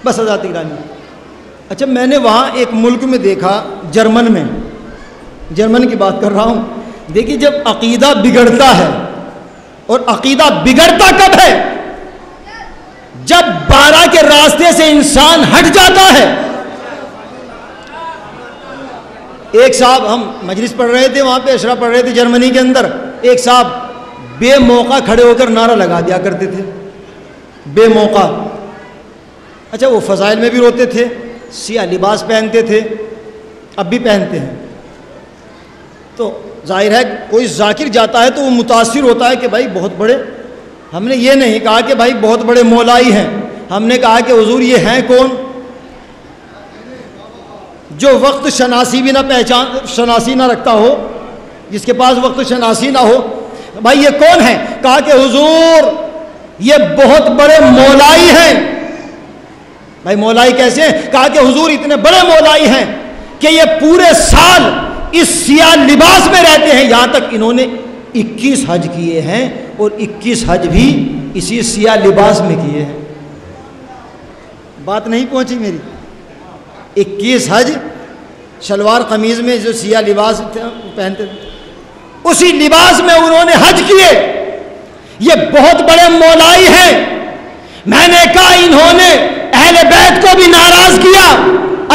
Speaker 1: بس حضرات گرامی. اچھا، میں نے وہاں ایک ملک میں دیکھا، جرمن میں، جرمن کی بات کر رہا ہوں. دیکھیے جب عقیدہ بگڑتا ہے، اور عقیدہ بگڑتا کب ہے؟ جب 12 کے راستے سے انسان ہٹ جاتا ہے. ایک صاحب، ہم مجلس پڑھ رہے تھے وہاں پہ، اشرا پڑھ رہے تھے جرمنی کے اندر. ایک صاحب بے موقع کھڑے ہو کر نعرہ لگا دیا کرتے تھے، بے موقع. اچھا، وہ فضائل میں بھی روتے تھے، سیاہ لباس پہنتے تھے، اب بھی پہنتے ہیں. تو ظاہر ہے کوئی ذاکر جاتا ہے تو وہ متاثر ہوتا ہے کہ بھائی بہت بڑے. ہم نے یہ نہیں کہا کہ بھائی بہت بڑے مولائی ہیں، ہم نے کہا کہ حضور یہ ہیں کون؟ جو وقت شناسی بھی شناسی نہ رکھتا ہو، جس کے پاس وقت شناسی نہ ہو. بھائی یہ کون ہے؟ کہا کہ حضور یہ بہت بڑے مولائی ہیں. بھائی مولائی کیسے ہیں؟ کہا کہ حضور اتنے بڑے مولائی ہیں کہ یہ پورے سال اس سیاہ لباس میں رہتے ہیں. یہاں تک انہوں نے 21 حج کیے ہیں، اور 21 حج بھی اسی سیاہ لباس میں کیے ہیں. بات نہیں پہنچی میری. 21 حج شلوار قمیض میں جو سیاہ لباس پہنتے تھے، اسی لباس میں انہوں نے حج کیے. یہ بہت بڑے مولائی ہیں. میں نے کہا انہوں نے اہل بیت کو بھی ناراض کیا،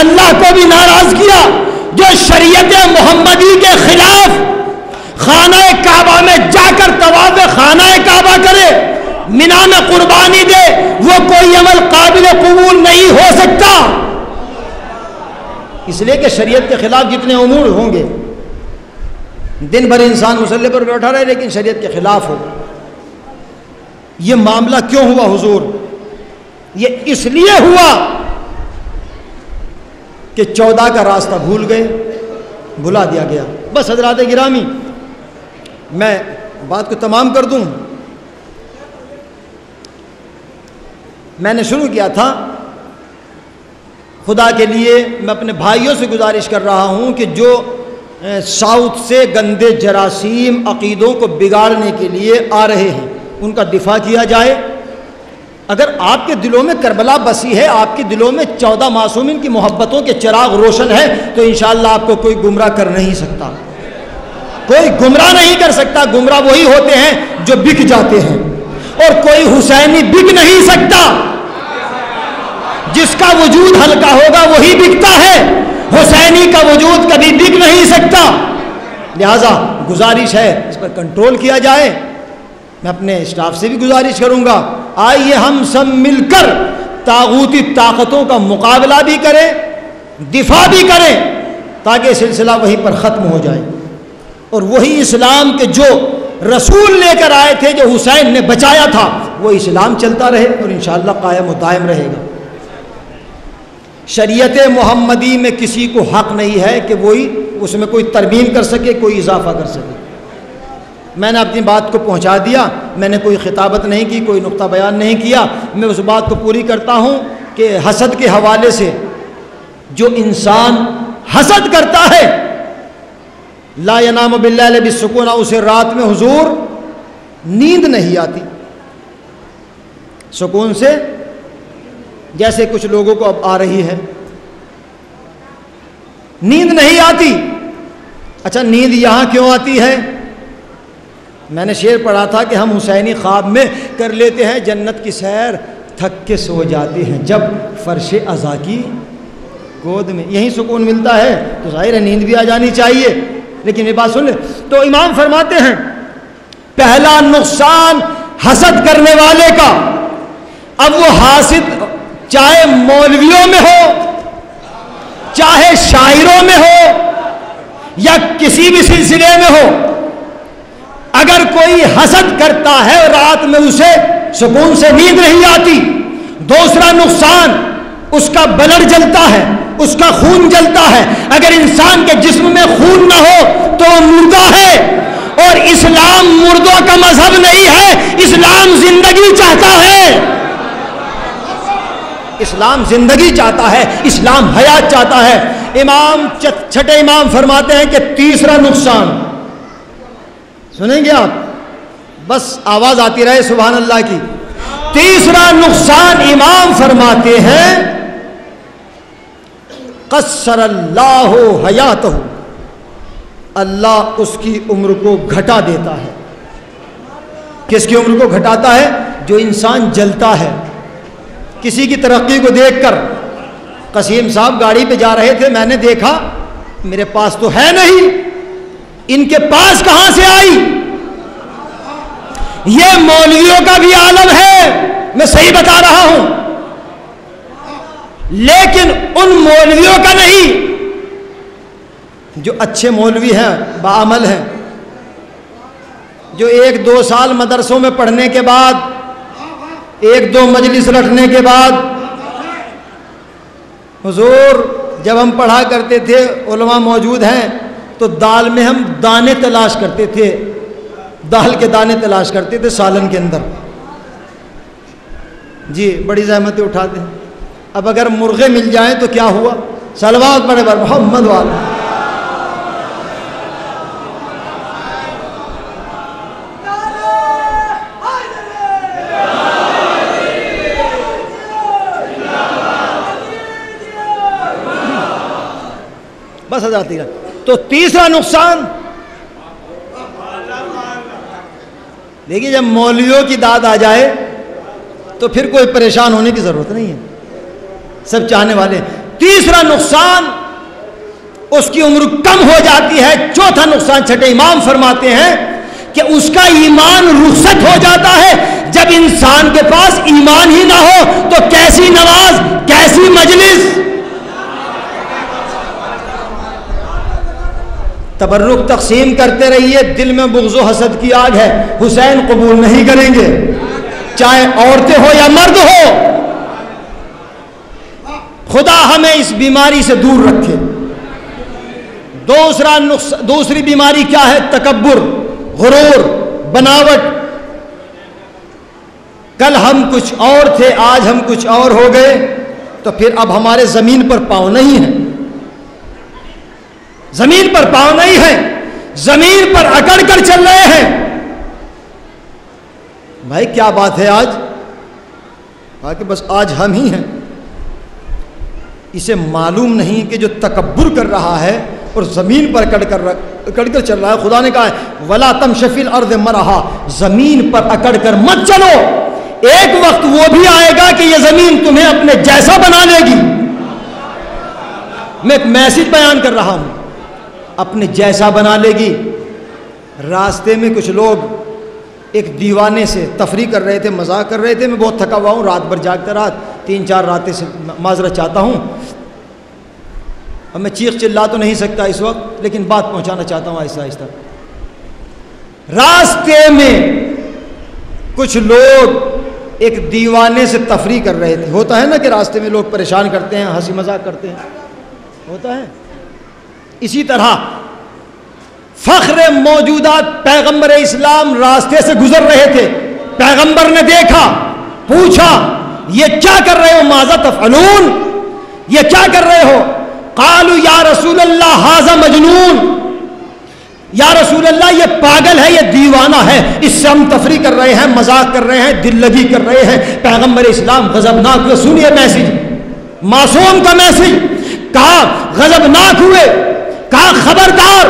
Speaker 1: اللہ کو بھی ناراض کیا. جو شریعت محمدی کے خلاف خانہ کعبہ میں جا کر طواف خانہ کعبہ کرے، منا میں قربانی دے، وہ کوئی عمل قابل قبول نہیں ہو سکتا. اس لیے کہ شریعت کے خلاف جتنے امور ہوں گے، دن بھر انسان مصلی پر بیٹھا رہے لیکن شریعت کے خلاف ہو. یہ معاملہ کیوں ہوا حضور؟ یہ اس لیے ہوا کہ 14 کا راستہ بھول گئے، بھلا دیا گیا. بس حضرات گرامی، میں بات کو تمام کر دوں. میں نے شروع کیا تھا، خدا کے لیے میں اپنے بھائیوں سے گزارش کر رہا ہوں کہ جو ساؤتھ سے گندے جراثیم عقیدوں کو بگاڑنے کے لیے آ رہے ہیں ان کا دفاع کیا جائے. اگر آپ کے دلوں میں کربلا بسی ہے، آپ کے دلوں میں 14 معصومین کی محبتوں کے چراغ روشن ہے، تو انشاءاللہ آپ کو کوئی گمراہ کر نہیں سکتا، کوئی گمراہ نہیں کر سکتا. گمراہ وہی ہوتے ہیں جو بک جاتے ہیں، اور کوئی حسینی بک نہیں سکتا. جس کا وجود ہلکا ہوگا وہی بکتا ہے، حسینی کا وجود کبھی بک نہیں سکتا. لہذا گزارش ہے اس پر کنٹرول کیا جائے. میں اپنے اسٹاف سے بھی گزارش کروں گا، آئیے ہم سب مل کر طاغوتی طاقتوں کا مقابلہ بھی کریں، دفاع بھی کریں، تاکہ سلسلہ وہیں پر ختم ہو جائے، اور وہی اسلام کے جو رسول لے کر آئے تھے، جو حسین نے بچایا تھا، وہ اسلام چلتا رہے اور انشاءاللہ قائم و دائم رہے گا. شریعت محمدی میں کسی کو حق نہیں ہے کہ وہی اس میں کوئی ترمیم کر سکے، کوئی اضافہ کر سکے. میں نے اپنی بات کو پہنچا دیا، میں نے کوئی خطابت نہیں کی، کوئی نقطہ بیان نہیں کیا. میں اس بات کو پوری کرتا ہوں کہ حسد کے حوالے سے جو انسان حسد کرتا ہے، لا ینام باللیل بالسکون، اسے رات میں حضور نیند نہیں آتی سکون سے، جیسے کچھ لوگوں کو اب آ رہی ہے، نیند نہیں آتی. اچھا نیند یہاں کیوں آتی ہے؟ میں نے شعر پڑھا تھا کہ ہم حسینی خواب میں کر لیتے ہیں جنت کی سیر، تھک کے سو جاتے ہیں جب فرش عزا کی گود میں. یہیں سکون ملتا ہے، تو ظاہر ہے نیند بھی آ جانی چاہیے. لیکن یہ بات سن لیں تو امام فرماتے ہیں پہلا نقصان حسد کرنے والے کا، اب وہ حاسد چاہے مولویوں میں ہو، چاہے شاعروں میں ہو، یا کسی بھی سلسلے میں ہو، اگر کوئی حسد کرتا ہے رات میں اسے سکون سے نیند نہیں آتی. دوسرا نقصان، اس کا بلڈ جلتا ہے، اس کا خون جلتا ہے. اگر انسان کے جسم میں خون نہ ہو تو وہ مردہ ہے، اور اسلام مردوں کا مذہب نہیں ہے، اسلام زندگی چاہتا ہے. اسلام زندگی چاہتا ہے، اسلام حیات چاہتا ہے. امام چھٹے امام فرماتے ہیں کہ تیسرا نقصان، سنیں گے آپ، بس آواز آتی رہے سبحان اللہ کی. تیسرا نقصان امام فرماتے ہیں قصر اللہ حیاتہ، اللہ اس کی عمر کو گھٹا دیتا ہے. کس کی عمر کو گھٹاتا ہے؟ جو انسان جلتا ہے کسی کی ترقی کو دیکھ کر. قسیم صاحب گاڑی پہ جا رہے تھے، میں نے دیکھا میرے پاس تو ہے نہیں، ان کے پاس کہاں سے آئی؟ یہ مولویوں کا بھی عالم ہے، میں صحیح بتا رہا ہوں، لیکن ان مولویوں کا نہیں جو اچھے مولوی ہیں، باعمل ہیں، جو 1-2 سال مدرسوں میں پڑھنے کے بعد، 1-2 مجلس رکھنے کے بعد. حضور جب ہم پڑھا کرتے تھے، علماء موجود ہیں، تو دال میں ہم دانے تلاش کرتے تھے، دال کے دانے تلاش کرتے تھے سالن کے اندر. جی بڑی زحمتیں اٹھاتے ہیں. اب اگر مرغے مل جائیں تو کیا ہوا؟ صلوات پڑھے بر محمد والا. بس آتی ہے. تو تیسرا نقصان دیکھیے، جب مولویوں کی داد آ جائے تو پھر کوئی پریشان ہونے کی ضرورت نہیں ہے، سب چاہنے والے. تیسرا نقصان، اس کی عمر کم ہو جاتی ہے. چوتھا نقصان چھٹے امام فرماتے ہیں کہ اس کا ایمان رخصت ہو جاتا ہے. جب انسان کے پاس ایمان ہی نہ ہو تو کیسی نماز، کیسی مجلس. تبرک تقسیم کرتے رہیے، دل میں بغض و حسد کی آگ ہے، حسین قبول نہیں کریں گے، چاہے عورتیں ہو یا مرد ہو۔ خدا ہمیں اس بیماری سے دور رکھے۔ دوسری بیماری کیا ہے؟ تکبر، غرور، بناوٹ۔ کل ہم کچھ اور تھے، آج ہم کچھ اور ہو گئے، تو پھر اب ہمارے زمین پر پاؤں نہیں ہیں، زمین پر پاؤں نہیں ہیں، زمین پر اکڑ کر چل رہے ہیں۔ بھائی کیا بات ہے آج؟ کہا کہ بس آج ہم ہی ہیں۔ اسے معلوم نہیں کہ جو تکبر کر رہا ہے اور زمین پر اکڑ کر چل رہا ہے، خدا نے کہا ہے وَلَا تَمْشِ فِي الْأَرْضِ مَرَحًا، زمین پر اکڑ کر مت چلو، ایک وقت وہ بھی آئے گا کہ یہ زمین تمہیں اپنے جیسا بنا لے گی۔ میں ایک میسج بیان کر رہا ہوں، اپنے جیسا بنا لے گی۔ راستے میں کچھ لوگ ایک دیوانے سے تفریح کر رہے تھے، مذاق کر رہے تھے، میں بہت تھکا ہوا ہوں، رات بھر جاگتا رات 3-4 راتیں سے معذرت چاہتا ہوں، اور میں چیخ چلا تو نہیں سکتا اس وقت، لیکن بات پہنچانا چاہتا ہوں آہستہ آہستہ۔ راستے میں کچھ لوگ ایک دیوانے سے تفریح کر رہے تھے۔ ہوتا ہے نا کہ راستے میں لوگ پریشان کرتے ہیں، ہنسی مذاق کرتے ہیں، ہوتا ہے۔ اسی طرح فخر موجودات پیغمبر اسلام راستے سے گزر رہے تھے، پیغمبر نے دیکھا، پوچھا یہ کیا کر رہے ہو؟ ماذا تفعلون، یہ کیا کر رہے ہو؟ قالوا یا رسول اللہ ھذا مجنون، یا رسول اللہ یہ پاگل ہے، یہ دیوانہ ہے، اس سے ہم تفریح کر رہے ہیں، مذاق کر رہے ہیں، دل لگی کر رہے ہیں۔ پیغمبر اسلام غضبناک ہوئے، سنیے میسج، معصوم کا میسج، کہا غضبناک ہوئے، کہا خبردار،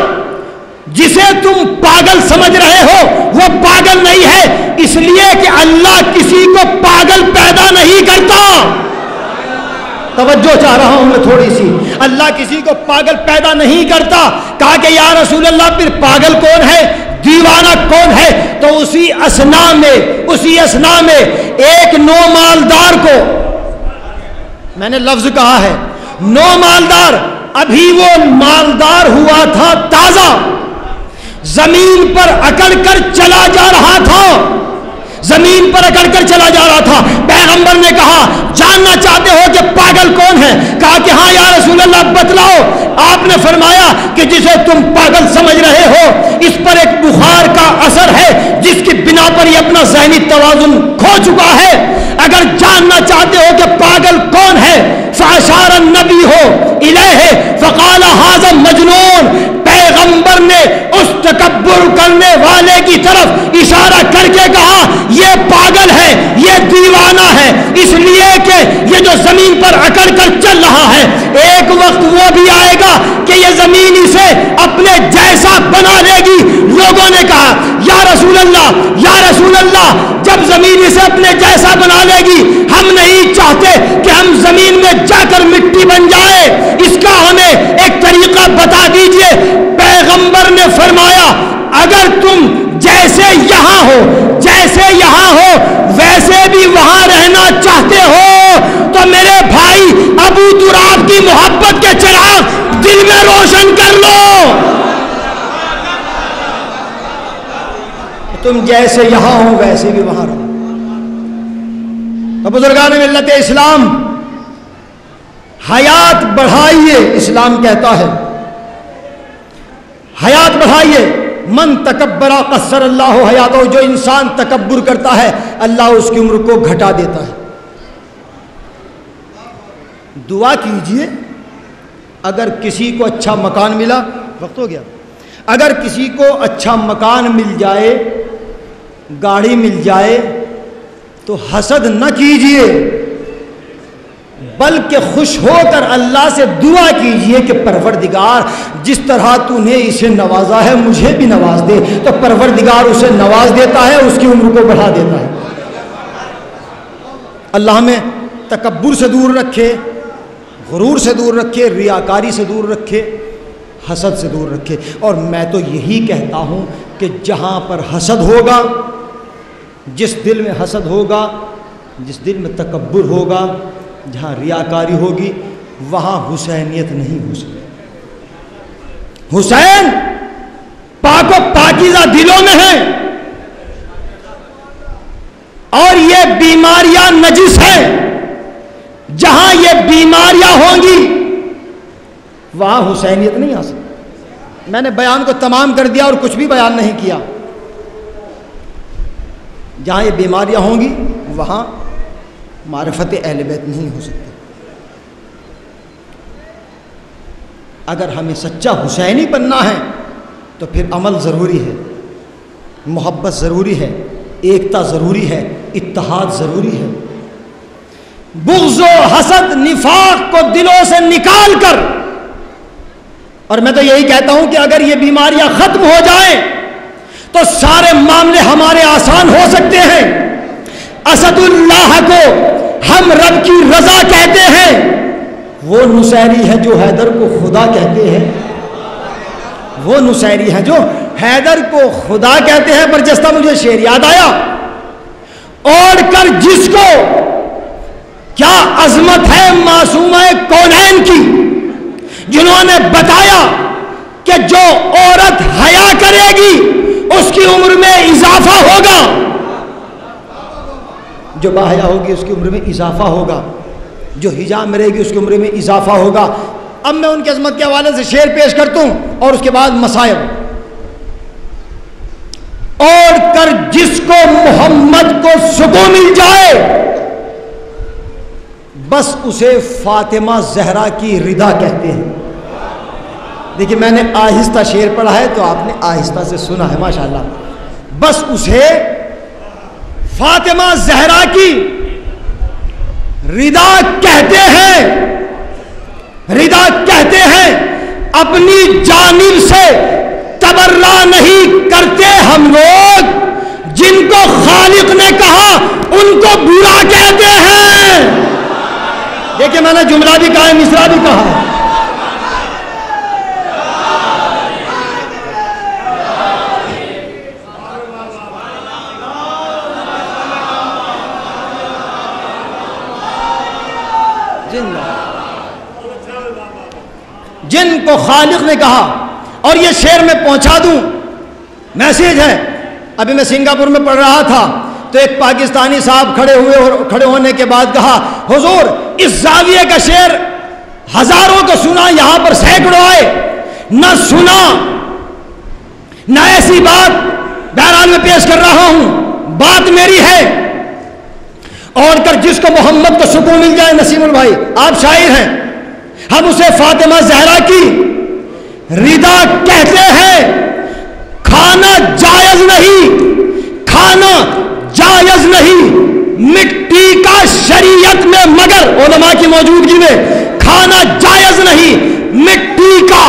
Speaker 1: جسے تم پاگل سمجھ رہے ہو وہ پاگل نہیں ہے، اس لیے کہ اللہ کسی کو پاگل پیدا نہیں کرتا۔ توجہ چاہ رہا ہوں میں تھوڑی سی، اللہ کسی کو پاگل پیدا نہیں کرتا۔ کہا کہ یا رسول اللہ پھر پاگل کون ہے، دیوانہ کون ہے؟ تو اسی اسنا میں ایک نو مالدار کو، میں نے لفظ کہا ہے نو مالدار، ابھی وہ مالدار ہوا تھا تازہ، زمین پر اکڑ کر چلا جا رہا تھا، زمین پر اکڑ کر چلا جا رہا تھا۔ پیغمبر نے کہا جاننا چاہتے ہو کہ پاگل کون ہے؟ کہا کہ ہاں یا رسول اللہ بتلاؤ۔ آپ نے فرمایا کہ جسے تم پاگل سمجھ رہے ہو اس پر ایک بخار کا اثر ہے جس کی بنا پر یہ اپنا ذہنی توازن کھو چکا ہے۔ اگر جاننا چاہتے ہو کہ پاگل کون ہے، فاشار النبی ہو الیہ فقال ھذا مجنون، پیغمبر نے اس تکبر کرنے والے کی طرف اشارہ کر کے کہا یہ پاگل ہے، یہ دیوانہ ہے، اس لیے کہ یہ جو زمین پر اکڑ کر چل رہا ہے، ایک وقت وہ بھی آئے گا کہ یہ زمین اسے اپنے جیسا بنا لے گی۔ لوگوں نے کہا یا رسول اللہ جب زمین اسے اپنے جیسا بنا لے گی، ہم نہیں چاہتے کہ ہم زمین میں جا کر مٹی بن جائے، اس کا ہمیں ایک طریقہ بتا دیجئے۔ پیغمبر نے فرمایا اگر تم جیسے یہاں ہو ویسے بھی وہاں رہنا چاہتے ہو تو میرے بھائی ابو تراب کی محبت کے چراغ دل میں روشن کر لو۔ تم جیسے یہاں ہو ویسے بھی وہاں رہو۔ تو بزرگان ملت اسلام، حیات بڑھائیے، اسلام کہتا ہے حیات بڑھائیے۔ من تکبر قصر اللہ حیاتہ، جو انسان تکبر کرتا ہے اللہ اس کی عمر کو گھٹا دیتا ہے۔ دعا کیجئے اگر کسی کو اچھا مکان ملا، وقت ہو گیا، اگر کسی کو اچھا مکان مل جائے، گاڑی مل جائے تو حسد نہ کیجئے، بلکہ خوش ہو کر اللہ سے دعا کیجئے کہ پروردگار جس طرح تو نے اسے نوازا ہے مجھے بھی نواز دے۔ تو پروردگار اسے نواز دیتا ہے، اس کی عمر کو بڑھا دیتا ہے۔ اللہ ہمیں تکبر سے دور رکھے، غرور سے دور رکھے، ریاکاری سے دور رکھے، حسد سے دور رکھے۔ اور میں تو یہی کہتا ہوں کہ جہاں پر حسد ہوگا، جس دل میں حسد ہوگا، جس دل میں تکبر ہوگا، جہاں ریاکاری ہوگی، وہاں حسینیت نہیں ہو سکتی۔ حسین پاکیزہ دلوں میں ہیں، اور یہ بیماریاں نجس ہیں۔ جہاں یہ بیماریاں ہوں گی وہاں حسینیت نہیں آ سکتی۔ میں نے بیان کو تمام کر دیا اور کچھ بھی بیان نہیں کیا۔ جہاں یہ بیماریاں ہوں گی وہاں معرفت اہل بیت نہیں ہو سکتی۔ اگر ہمیں سچا حسینی بننا ہے تو پھر عمل ضروری ہے، محبت ضروری ہے، ایکتا ضروری ہے، اتحاد ضروری ہے۔ بغض و حسد نفاق کو دلوں سے نکال کر، اور میں تو یہی کہتا ہوں کہ اگر یہ بیماریاں ختم ہو جائیں تو سارے معاملے ہمارے آسان ہو سکتے ہیں۔ اسد اللہ کو ہم رب کی رضا کہتے ہیں، وہ نصیری ہے جو حیدر کو خدا کہتے ہیں، وہ نصیری ہے جو حیدر کو خدا کہتے ہیں۔ برجستہ مجھے شعر یاد آیا، اوڑھ کر جس کو، کیا عظمت ہے معصومہ کونین کی، جنہوں نے بتایا کہ جو عورت حیا کرے گی اس کی عمر میں اضافہ ہوگا، جو باحیا ہوگی اس کی عمر میں اضافہ ہوگا، جو حجاب میں رہے گی اس کی عمر میں اضافہ ہوگا۔ اب میں ان کی عظمت کے حوالے سے شعر پیش کرتا ہوں اور اس کے بعد مسائل۔ اوڑھ کر جس کو محمد کو سکون مل جائے، بس اسے فاطمہ زہرا کی رضا کہتے ہیں۔ دیکھیے میں نے آہستہ شعر پڑھا ہے تو آپ نے آہستہ سے سنا ہے، ماشاءاللہ۔ بس اسے فاطمہ زہرا کی رضا کہتے ہیں، رضا کہتے ہیں۔ اپنی جانب سے تبرہ نہیں کرتے ہم لوگ، جن کو خالق نے کہا ان کو برا کہتے ہیں۔ دیکھیں میں نے جملہ بھی کہا ہے، مصرع بھی کہا ہے۔ جن کو خالق نے کہا، اور یہ شعر میں پہنچا دوں، میسیج ہے۔ ابھی میں سنگاپور میں پڑھ رہا تھا تو ایک پاکستانی صاحب کھڑے ہوئے اور کھڑے ہونے کے بعد کہا، حضور اس زاویے کا شعر ہزاروں کو سنا، یہاں پر سینکڑوں آئے، نہ سنا نہ ایسی بات۔ بہرحال میں پیش کر رہا ہوں، بات میری ہے۔ اور کر جس کو محمد کو سکون مل جائے، نسیم البھائی آپ شاعر ہیں، ہم اسے فاطمہ زہرا کی رضا کہتے ہیں۔ کھانا جائز نہیں، کھانا جائز نہیں مٹی کا شریعت میں، مگر علماء کی موجودگی میں کھانا جائز نہیں مٹی کا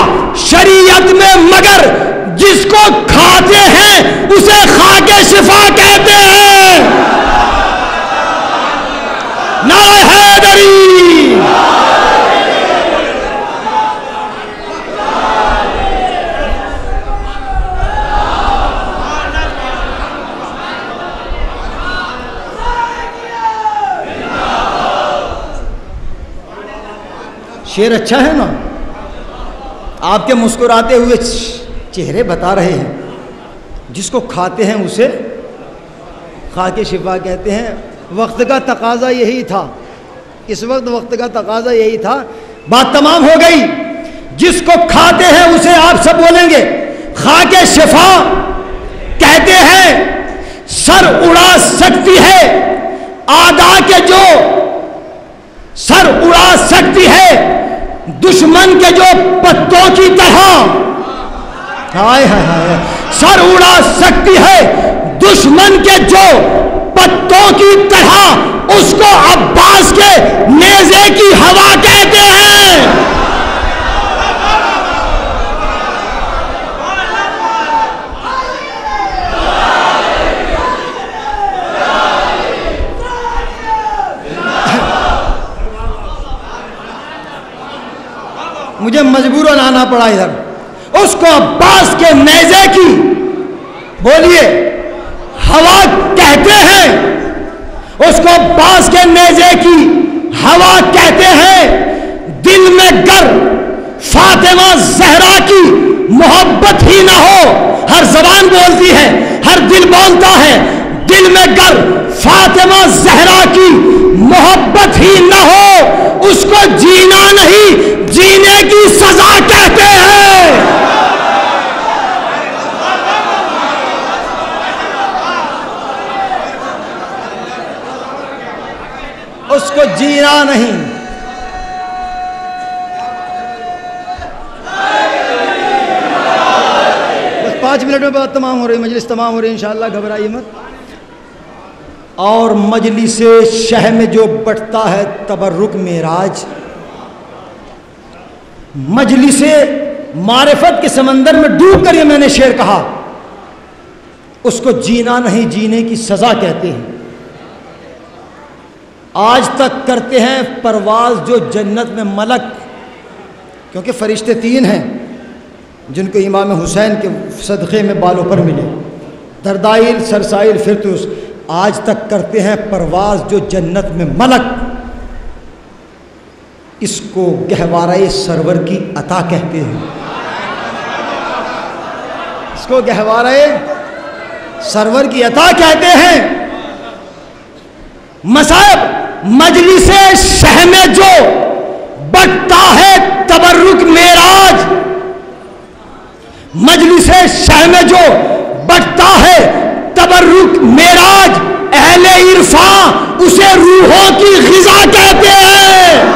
Speaker 1: شریعت میں، مگر جس کو کھاتے ہیں اسے خاک شفا کہتے ہیں۔ نعرہ حیدری، شعر اچھا ہے نا؟ آپ کے مسکراتے ہوئے چہرے بتا رہے ہیں، جس کو کھاتے ہیں اسے خاک شفا کہتے ہیں۔ وقت کا تقاضا یہی تھا، اس وقت وقت کا تقاضا یہی تھا۔ بات تمام ہو گئی۔ جس کو کھاتے ہیں اسے آپ سب بولیں گے خاک شفا کہتے ہیں۔ سر اڑا سکتی ہے آدھا کے جو، سر اڑا سکتی ہے دشمن کے جو پتوں کی طرح، ہائے ہائے ہائے، سر اڑا سکتی ہے دشمن کے جو پتوں کی طرح، اس کو عباس کے نیزے کی ہوا کہتے ہیں۔ مجھے مجبوراً آنا پڑا ادھر۔ اس کو عباس کے نیزے کی، بولیے، ہوا کہتے ہیں۔ اس کو عباس کے نیزے کی ہوا کہتے ہیں۔ دل میں گر فاطمہ زہرا کی محبت ہی نہ ہو، ہر زبان بول آتی ہے ہر دل بولتا ہے دل میں گر فاطمہ زہرا کی محبت ہی نہ ہو اس کو جینا نہیں جینے کی سزا کہتے ہیں. اس کو جینا نہیں. بس 5 منٹ میں بات تمام ہو رہی مجلس تمام ہو رہی انشاءاللہ گھبرائیے مت. اور مجلس شہ میں جو بٹتا ہے تبرک معراج مجلس معرفت کے سمندر میں ڈوب کر یہ میں نے شعر کہا اس کو جینا نہیں جینے کی سزا کہتے ہیں. آج تک کرتے ہیں پرواز جو جنت میں ملک کیونکہ فرشتے 3 ہیں جن کو امام حسین کے صدقے میں بالوں پر ملے دردائل سرسائل فرتوس. آج تک کرتے ہیں پرواز جو جنت میں ملک اس کو گہوارۂ سرور کی عطا کہتے ہیں. اس کو گہوارۂ سرور کی عطا کہتے ہیں. مصائب مجلس شہ میں جو بٹتا ہے تبرک معراج مجلس شہ میں جو بٹتا ہے تبرک معراج اہل عرفان اسے روحوں کی غذا کہتے ہیں.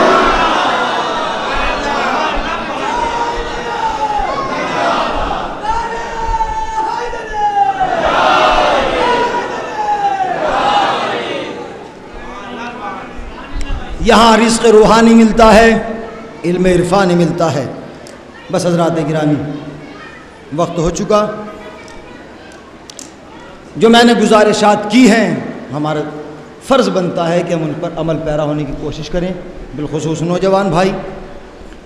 Speaker 1: یہاں رزق روحانی ملتا ہے علم عرفانی ملتا ہے. بس حضرات گرامی وقت ہو چکا. جو میں نے گزارشات کی ہیں ہمارا فرض بنتا ہے کہ ہم ان پر عمل پیرا ہونے کی کوشش کریں. بالخصوص نوجوان بھائی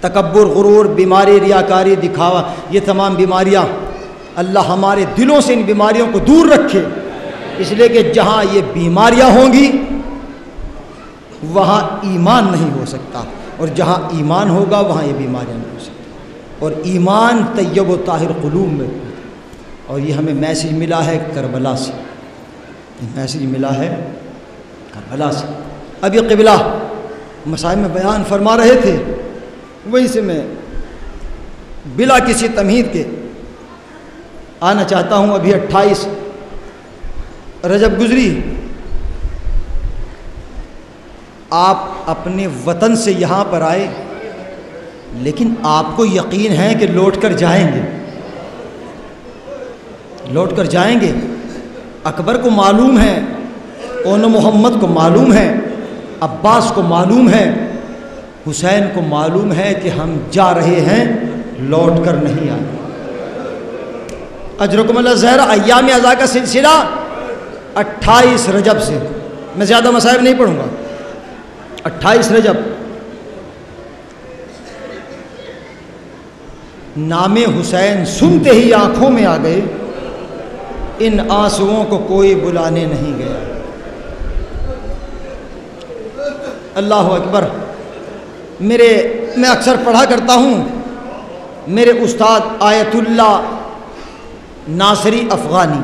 Speaker 1: تکبر غرور بیماری ریاکاری دکھاوا یہ تمام بیماریاں اللہ ہمارے دلوں سے ان بیماریوں کو دور رکھے. اس لیے کہ جہاں یہ بیماریاں ہوں گی وہاں ایمان نہیں ہو سکتا اور جہاں ایمان ہوگا وہاں یہ بیماریاں نہیں ہو سکتی. اور ایمان طیب و طاہر قلوب میں اور یہ ہمیں میسیج ملا ہے کربلا سے. میسیج ملا ہے کربلا سے. اب یہ قبلہ مسائل میں بیان فرما رہے تھے وہیں سے میں بلا کسی تمہید کے آنا چاہتا ہوں. ابھی 28 رجب گزری. آپ اپنے وطن سے یہاں پر آئے لیکن آپ کو یقین ہے کہ لوٹ کر جائیں گے. لوٹ کر جائیں گے. اکبر کو معلوم ہے اون محمد کو معلوم ہے عباس کو معلوم ہے حسین کو معلوم ہے کہ ہم جا رہے ہیں لوٹ کر نہیں آئے. اجرکم اللہ زہرا ایام ازا کا سلسلہ 28 رجب سے. میں زیادہ مصائب نہیں پڑھوں گا. 28 رجب نام حسین سنتے ہی آنکھوں میں آ گئے. ان آنسوؤں کو کوئی بلانے نہیں گیا. اللہ اکبر. میں اکثر پڑھا کرتا ہوں میرے استاد آیت اللہ ناصری افغانی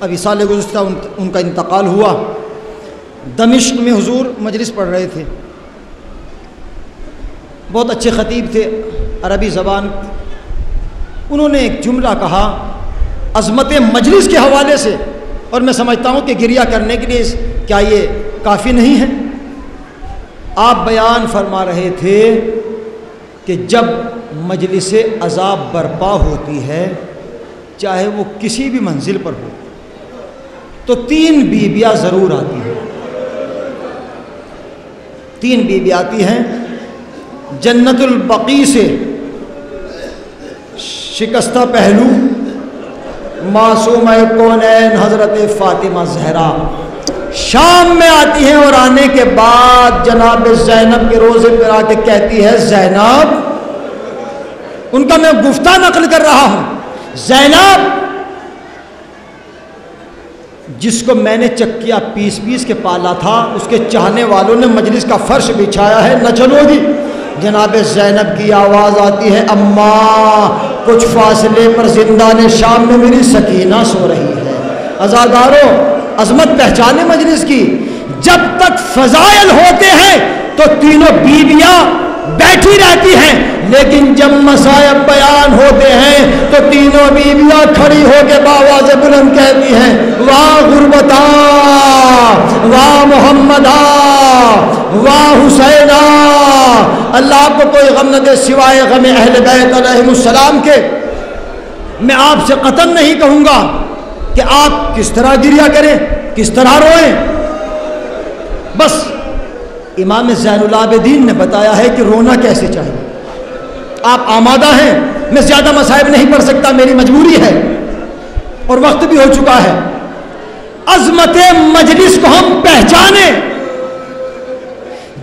Speaker 1: ابھی سال گزشتہ ان کا انتقال ہوا. دمشق میں حضور مجلس پڑھ رہے تھے. بہت اچھے خطیب تھے عربی زبان. انہوں نے ایک جملہ کہا عظمت مجلس کے حوالے سے اور میں سمجھتا ہوں کہ گریہ کرنے کے لیے کیا یہ کافی نہیں ہے. آپ بیان فرما رہے تھے کہ جب مجلس عذاب برپا ہوتی ہے چاہے وہ کسی بھی منزل پر ہو تو 3 بیویاں ضرور آتی ہیں. 3 بیویاں آتی ہیں. جنت البقیع سے شکستہ پہلو معصومہ کونین حضرت فاطمہ زہرا شام میں آتی ہیں اور آنے کے بعد جناب زینب کے روزے پر آ کے کہتی ہے زینب. ان کا میں گفتہ نقل کر رہا ہوں. زینب جس کو میں نے چکیا پیس کے پالا تھا اس کے چاہنے والوں نے مجلس کا فرش بچھایا ہے نہ چلو گی جناب زینب کی آواز آتی ہے، اماں کچھ فاصلے پر زندان شام میں میری سکینہ سو رہی ہے۔ عزادارو، عظمت پہچانے مجلس کی، جب تک فضائل ہوتے ہیں تو تینوں بیویاں بیٹھی رہتی ہیں، لیکن جب مصائب بیان ہوتے ہیں تو تینوں بیویاں کھڑی ہو کے بآواز بلند کہتی ہیں، واہ غربتا، واہ محمدہ، واہ حسینہ۔ اللہ کو کوئی غم نہ دے سوائے غم اہل بیت علیہم السلام کے۔ میں آپ سے قطعاً نہیں کہوں گا کہ آپ کس طرح گریہ کریں، کس طرح روئیں، بس امام زین العابدین نے بتایا ہے کہ رونا کیسے چاہیے۔ آپ آمادہ ہیں، میں زیادہ مصائب نہیں پڑھ سکتا، میری مجبوری ہے اور وقت بھی ہو چکا ہے۔ عظمت مجلس کو ہم پہچانیں۔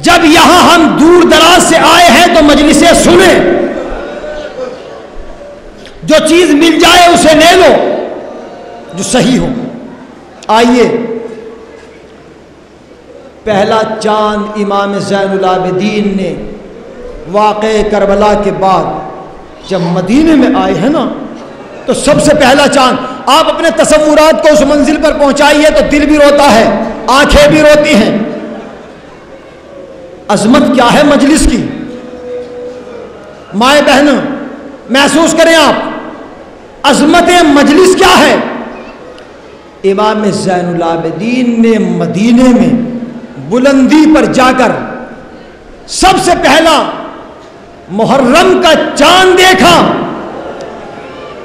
Speaker 1: جب یہاں ہم دور دراز سے آئے ہیں تو مجلسیں سنیں، جو چیز مل جائے اسے لے لو جو صحیح ہو۔ آئیے، پہلا چاند امام زین العابدین نے واقعہ کربلا کے بعد جب مدینے میں آئے ہیں نا، تو سب سے پہلا چاند، آپ اپنے تصورات کو اس منزل پر پہنچائیے تو دل بھی روتا ہے، آنکھیں بھی روتی ہیں۔ عظمت کیا ہے مجلس کی، مائیں بہنوں محسوس کریں آپ، عظمت مجلس کیا ہے۔ امام زین العابدین نے مدینے میں بلندی پر جا کر سب سے پہلا محرم کا چاند دیکھا،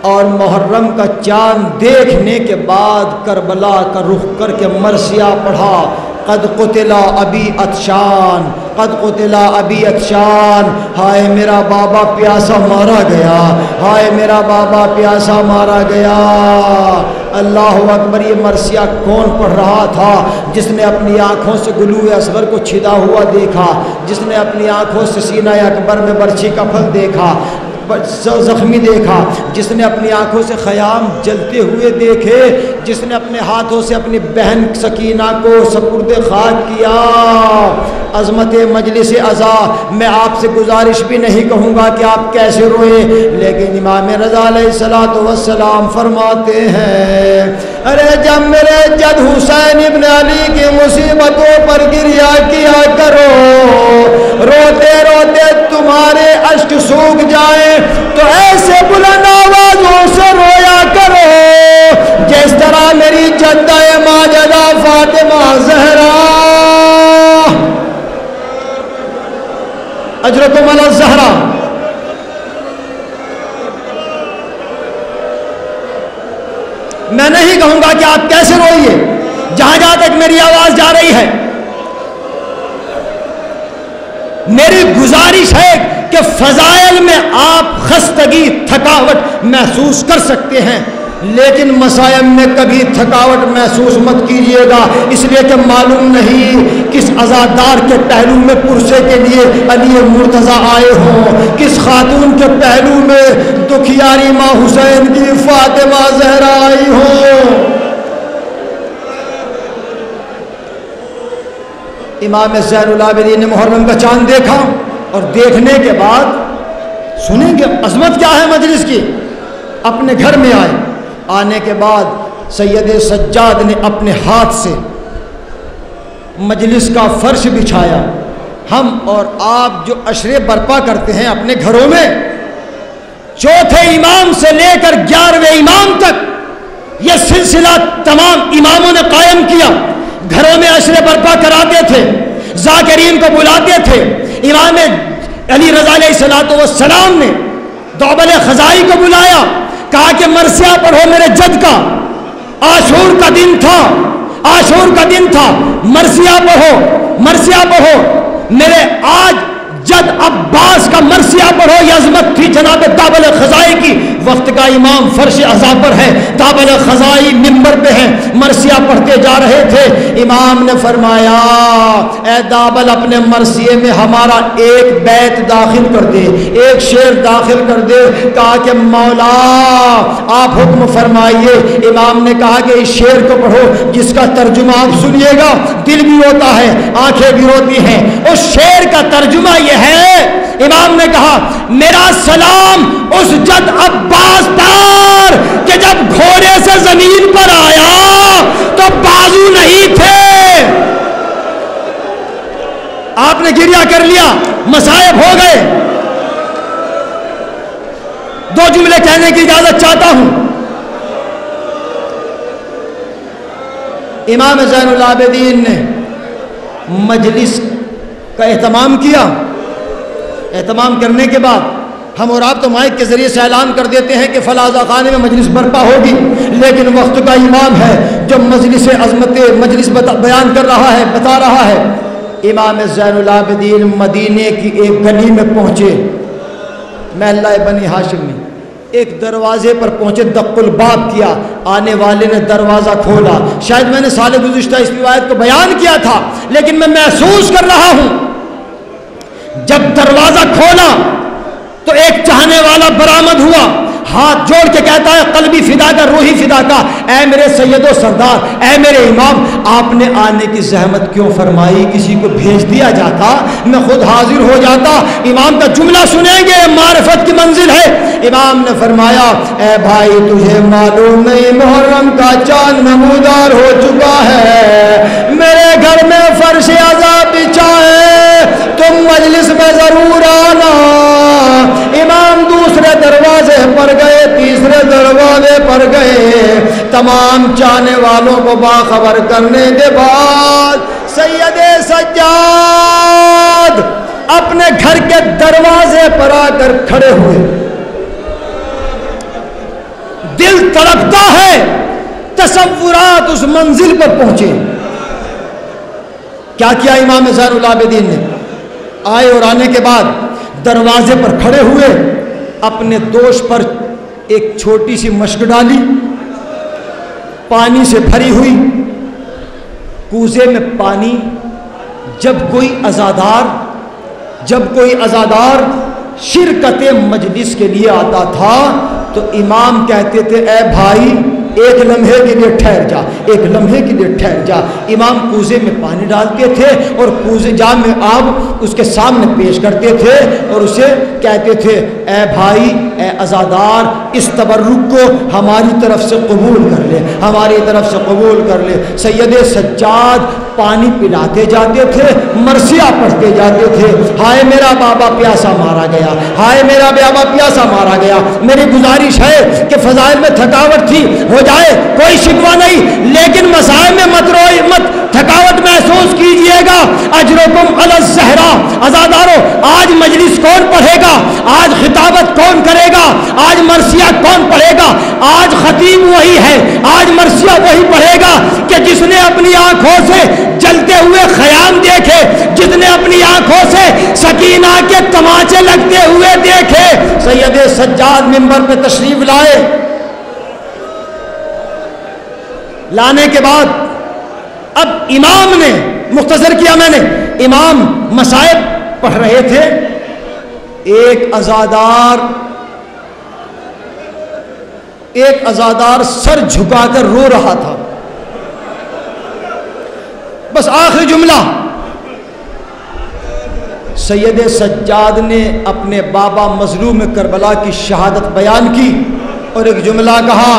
Speaker 1: اور محرم کا چاند دیکھنے کے بعد کربلا کا رخ کر کے مرثیہ پڑھا، قد قتل ابی عطشان، قد قتل ابی عطشان، ہائے میرا بابا پیاسا مارا گیا، ہائے میرا بابا پیاسا مارا گیا۔ اللہ اکبر۔ یہ مرثیہ کون پڑھ رہا تھا؟ جس نے اپنی آنکھوں سے گلوئے اصغر کو چھدا ہوا دیکھا، جس نے اپنی آنکھوں سے سینہ اکبر میں برچھی کا پھل دیکھا، زخمی دیکھا، جس نے اپنی آنکھوں سے خیام جلتے ہوئے دیکھے، جس نے اپنے ہاتھوں سے اپنی بہن سکینہ کو سپرد خاک کیا۔ عظمت مجلس عزا، میں آپ سے گزارش بھی نہیں کہوں گا کہ آپ کیسے روئے، لیکن امام رضا علیہ الصلوۃ والسلام فرماتے ہیں، ارے جب میرے جد حسین ابن علی کی مصیبتوں پر گریہ کیا کرو، روتے روتے تمہارے اشک سوکھ جائیں تو ایسے بلند آوازوں سے رویا کرو جس طرح میری جدہ ماجدہ فاطمہ زہرا اجرکم علی الزہرا۔ میں نہیں کہوں گا کہ آپ کیسے روئیے، جہاں جہاں تک میری آواز جا رہی ہے میری گزارش ہے کہ فضائل میں آپ خستگی، تھکاوٹ محسوس کر سکتے ہیں، لیکن مصائب میں کبھی تھکاوٹ محسوس مت کیجیے گا، اس لیے کہ معلوم نہیں کس عزادار کے پہلو میں پرسے کے لیے علی مرتضیٰ آئے ہوں، کس خاتون کے پہلو میں دکھیاری ماں حسین کی فاطمہ زہرا آئی ہوں۔ امام زین العابدین نے محرم کا چاند دیکھا، اور دیکھنے کے بعد سنیں گے عظمت کیا ہے مجلس کی۔ اپنے گھر میں آئے، آنے کے بعد سید سجاد نے اپنے ہاتھ سے مجلس کا فرش بچھایا۔ ہم اور آپ جو عشرے برپا کرتے ہیں اپنے گھروں میں، چوتھے امام سے لے کر 11ویں امام تک یہ سلسلہ تمام اماموں نے قائم کیا۔ گھروں میں عشرے برپا کراتے تھے، ذاکرین کو بلاتے تھے۔ امام علی رضا علیہ السلام نے دوبل خزائی کو بلایا، کہا کہ مرثیہ پڑھو میرے جد کا، عاشور کا دن تھا، عاشور کا دن تھا، مرثیہ پڑھو، مرثیہ پڑھو میرے آج جد عباس کا مرثیہ پڑھو۔ یہ عظمت تھی جناب دابل خزائی کی۔ وقت کا امام فرش عزا پر ہے، دابل خزائی منبر پہ ہے، مرثیہ پڑھتے جا رہے تھے۔ امام نے فرمایا، اے دابل اپنے مرثیے میں ہمارا ایک بیت داخل کر دے، ایک شعر داخل کر دے۔ کہا کہ مولا آپ حکم فرمائیے۔ امام نے کہا کہ اس شعر کو پڑھو جس کا ترجمہ آپ سنیے گا، دل بھی روتا ہے، آنکھیں بھی روتی ہیں۔ اس شعر کا ترجمہ یہ ہے، نے کہا میرا سلام اس جد عباس پر کہ جب گھوڑے سے زمین پر آیا تو بازو نہیں تھے. آپ نے گریہ کر لیا, مصائب ہو گئے. دو جملے کہنے کی اجازت چاہتا ہوں. امام زین العابدین نے مجلس کا اہتمام کیا. اہتمام کرنے کے بعد ہم اور آپ تو مائک کے ذریعے سے اعلان کر دیتے ہیں کہ فلاں خانے میں مجلس برپا ہوگی, لیکن وقت کا امام ہے جو مجلس عظمت مجلس بیان کر رہا ہے, بتا رہا ہے. امام زین العابدین مدینے کی ایک گلی میں پہنچے, محلہ بنی ہاشم میں. ایک دروازے پر پہنچے, دق الباب کیا, آنے والے نے دروازہ کھولا. شاید میں نے سال گزشتہ اس روایت کو بیان کیا تھا, لیکن میں محسوس کر رہا ہوں جب دروازہ کھولا تو ایک چاہنے والا برآمد ہوا, ہاتھ جوڑ کے کہتا ہے قلبی فدا کا, روحی فدا کا, اے میرے سید و سردار, اے میرے امام, آپ نے آنے کی زحمت کیوں فرمائی؟ کسی کو بھیج دیا جاتا, میں خود حاضر ہو جاتا. امام کا جملہ سنیں گے, معرفت کی منزل ہے. امام نے فرمایا اے بھائی تجھے معلوم نہیں محرم کا چاند نمودار ہو چکا ہے, میرے گھر میں فرش عذاب بچھا ہے, تم مجلس میں ضرور آنا. امام دوسرے دروازے پر گئے, تیسرے دروازے پر گئے. تمام چاہنے والوں کو باخبر کرنے کے بعد سید سجاد اپنے گھر کے دروازے پر آ کر کھڑے ہوئے. دل تڑپتا ہے, تصورات اس منزل پر پہنچے. کیا کیا امام زین العابدین نے؟ آئے اور آنے کے بعد دروازے پر کھڑے ہوئے, اپنے دوش پر ایک چھوٹی سی مشک ڈالی, پانی سے بھری ہوئی کوزے میں پانی. جب کوئی عزادار شرکت مجلس کے لیے آتا تھا تو امام کہتے تھے اے بھائی ایک لمحے کے لیے ٹھہر جا, ایک لمحے کے لیے ٹھہر جا. امام کوزے میں پانی ڈالتے تھے اور کوزے جام میں آب اس کے سامنے پیش کرتے تھے اور اسے کہتے تھے اے بھائی, اے عزادار, اس تبرک کو ہماری طرف سے قبول کر لے, ہماری طرف سے قبول کر لے. سید سجاد پانی پلاتے جاتے تھے, مرثیہ پڑھتے جاتے تھے. ہائے میرا بابا پیاسا مارا گیا, ہائے میرا بابا پیاسا مارا گیا. میری گزارش ہے کہ فضائل میں تھکاوٹ تھی, ہو جائے کوئی شکوہ نہیں, لیکن مسائل میں مت تھکاوٹ محسوس کیجئے گا. اجرکم علی الزہرا. عزادارو آج مجلس کون پڑھے گا؟ آج خطابت کون کرے گا؟ آج مرثیہ کون پڑھے گا؟ آج خطیب وہی ہے, آج مرثیہ وہی پڑھے گا کہ جس نے اپنی آنکھوں سے جلتے ہوئے خیام دیکھے, جس نے اپنی آنکھوں سے سکینہ کے تماچے لگتے ہوئے دیکھے. سید سجاد منبر پہ تشریف لائے. لانے کے بعد اب امام نے, مختصر کیا میں نے, امام مسائب پڑھ رہے تھے. ایک عزادار سر جھکا کر رو رہا تھا. بس آخری جملہ سید سجاد نے اپنے بابا مظلوم کربلا کی شہادت بیان کی اور ایک جملہ کہا.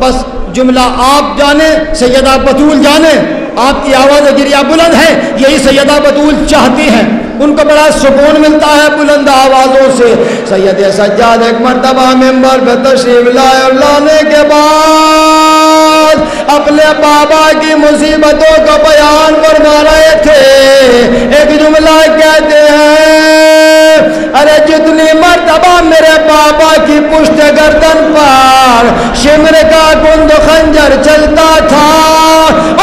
Speaker 1: بس جملہ آپ جانے, سیدہ بطول جانے, آپ کی آواز گریہ بلند ہے, یہی سیدہ بطول چاہتی ہیں. ان کو بڑا سکون ملتا ہے بلند آوازوں سے. سید سجاد ایک مرتبہ منبر پہ تشریف لائے اور لانے کے بعد اپنے بابا کی مصیبتوں کو بیان فرما رہے تھے. ایک جملہ کہتے ہیں ارے جتنی مرتبہ میرے بابا کی پشت گردن پر شمر کا گند خنجر چلتا تھا,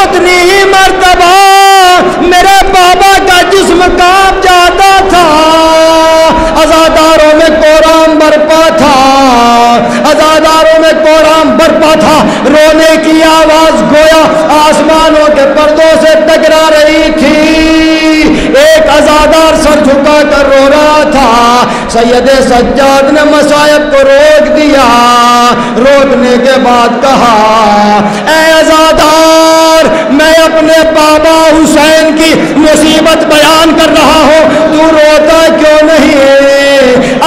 Speaker 1: اتنی ہی مرتبہ میرے بابا کا جسم کانپ جاتا تھا. عزاداروں میں کورام برپا تھا, عزاداروں میں کورام برپا تھا. رونے کی آواز گویا آسمانوں کے پردوں سے ٹکرا رہی تھی. ایک عزادار سر جھکا کر رو رہا تھا. سید سجاد نے مصائب کو روک دیا. روکنے کے بعد کہا اے عزادار, میں اپنے بابا حسین کی مصیبت بیان کر رہا ہوں, تو روتا کیوں نہیں؟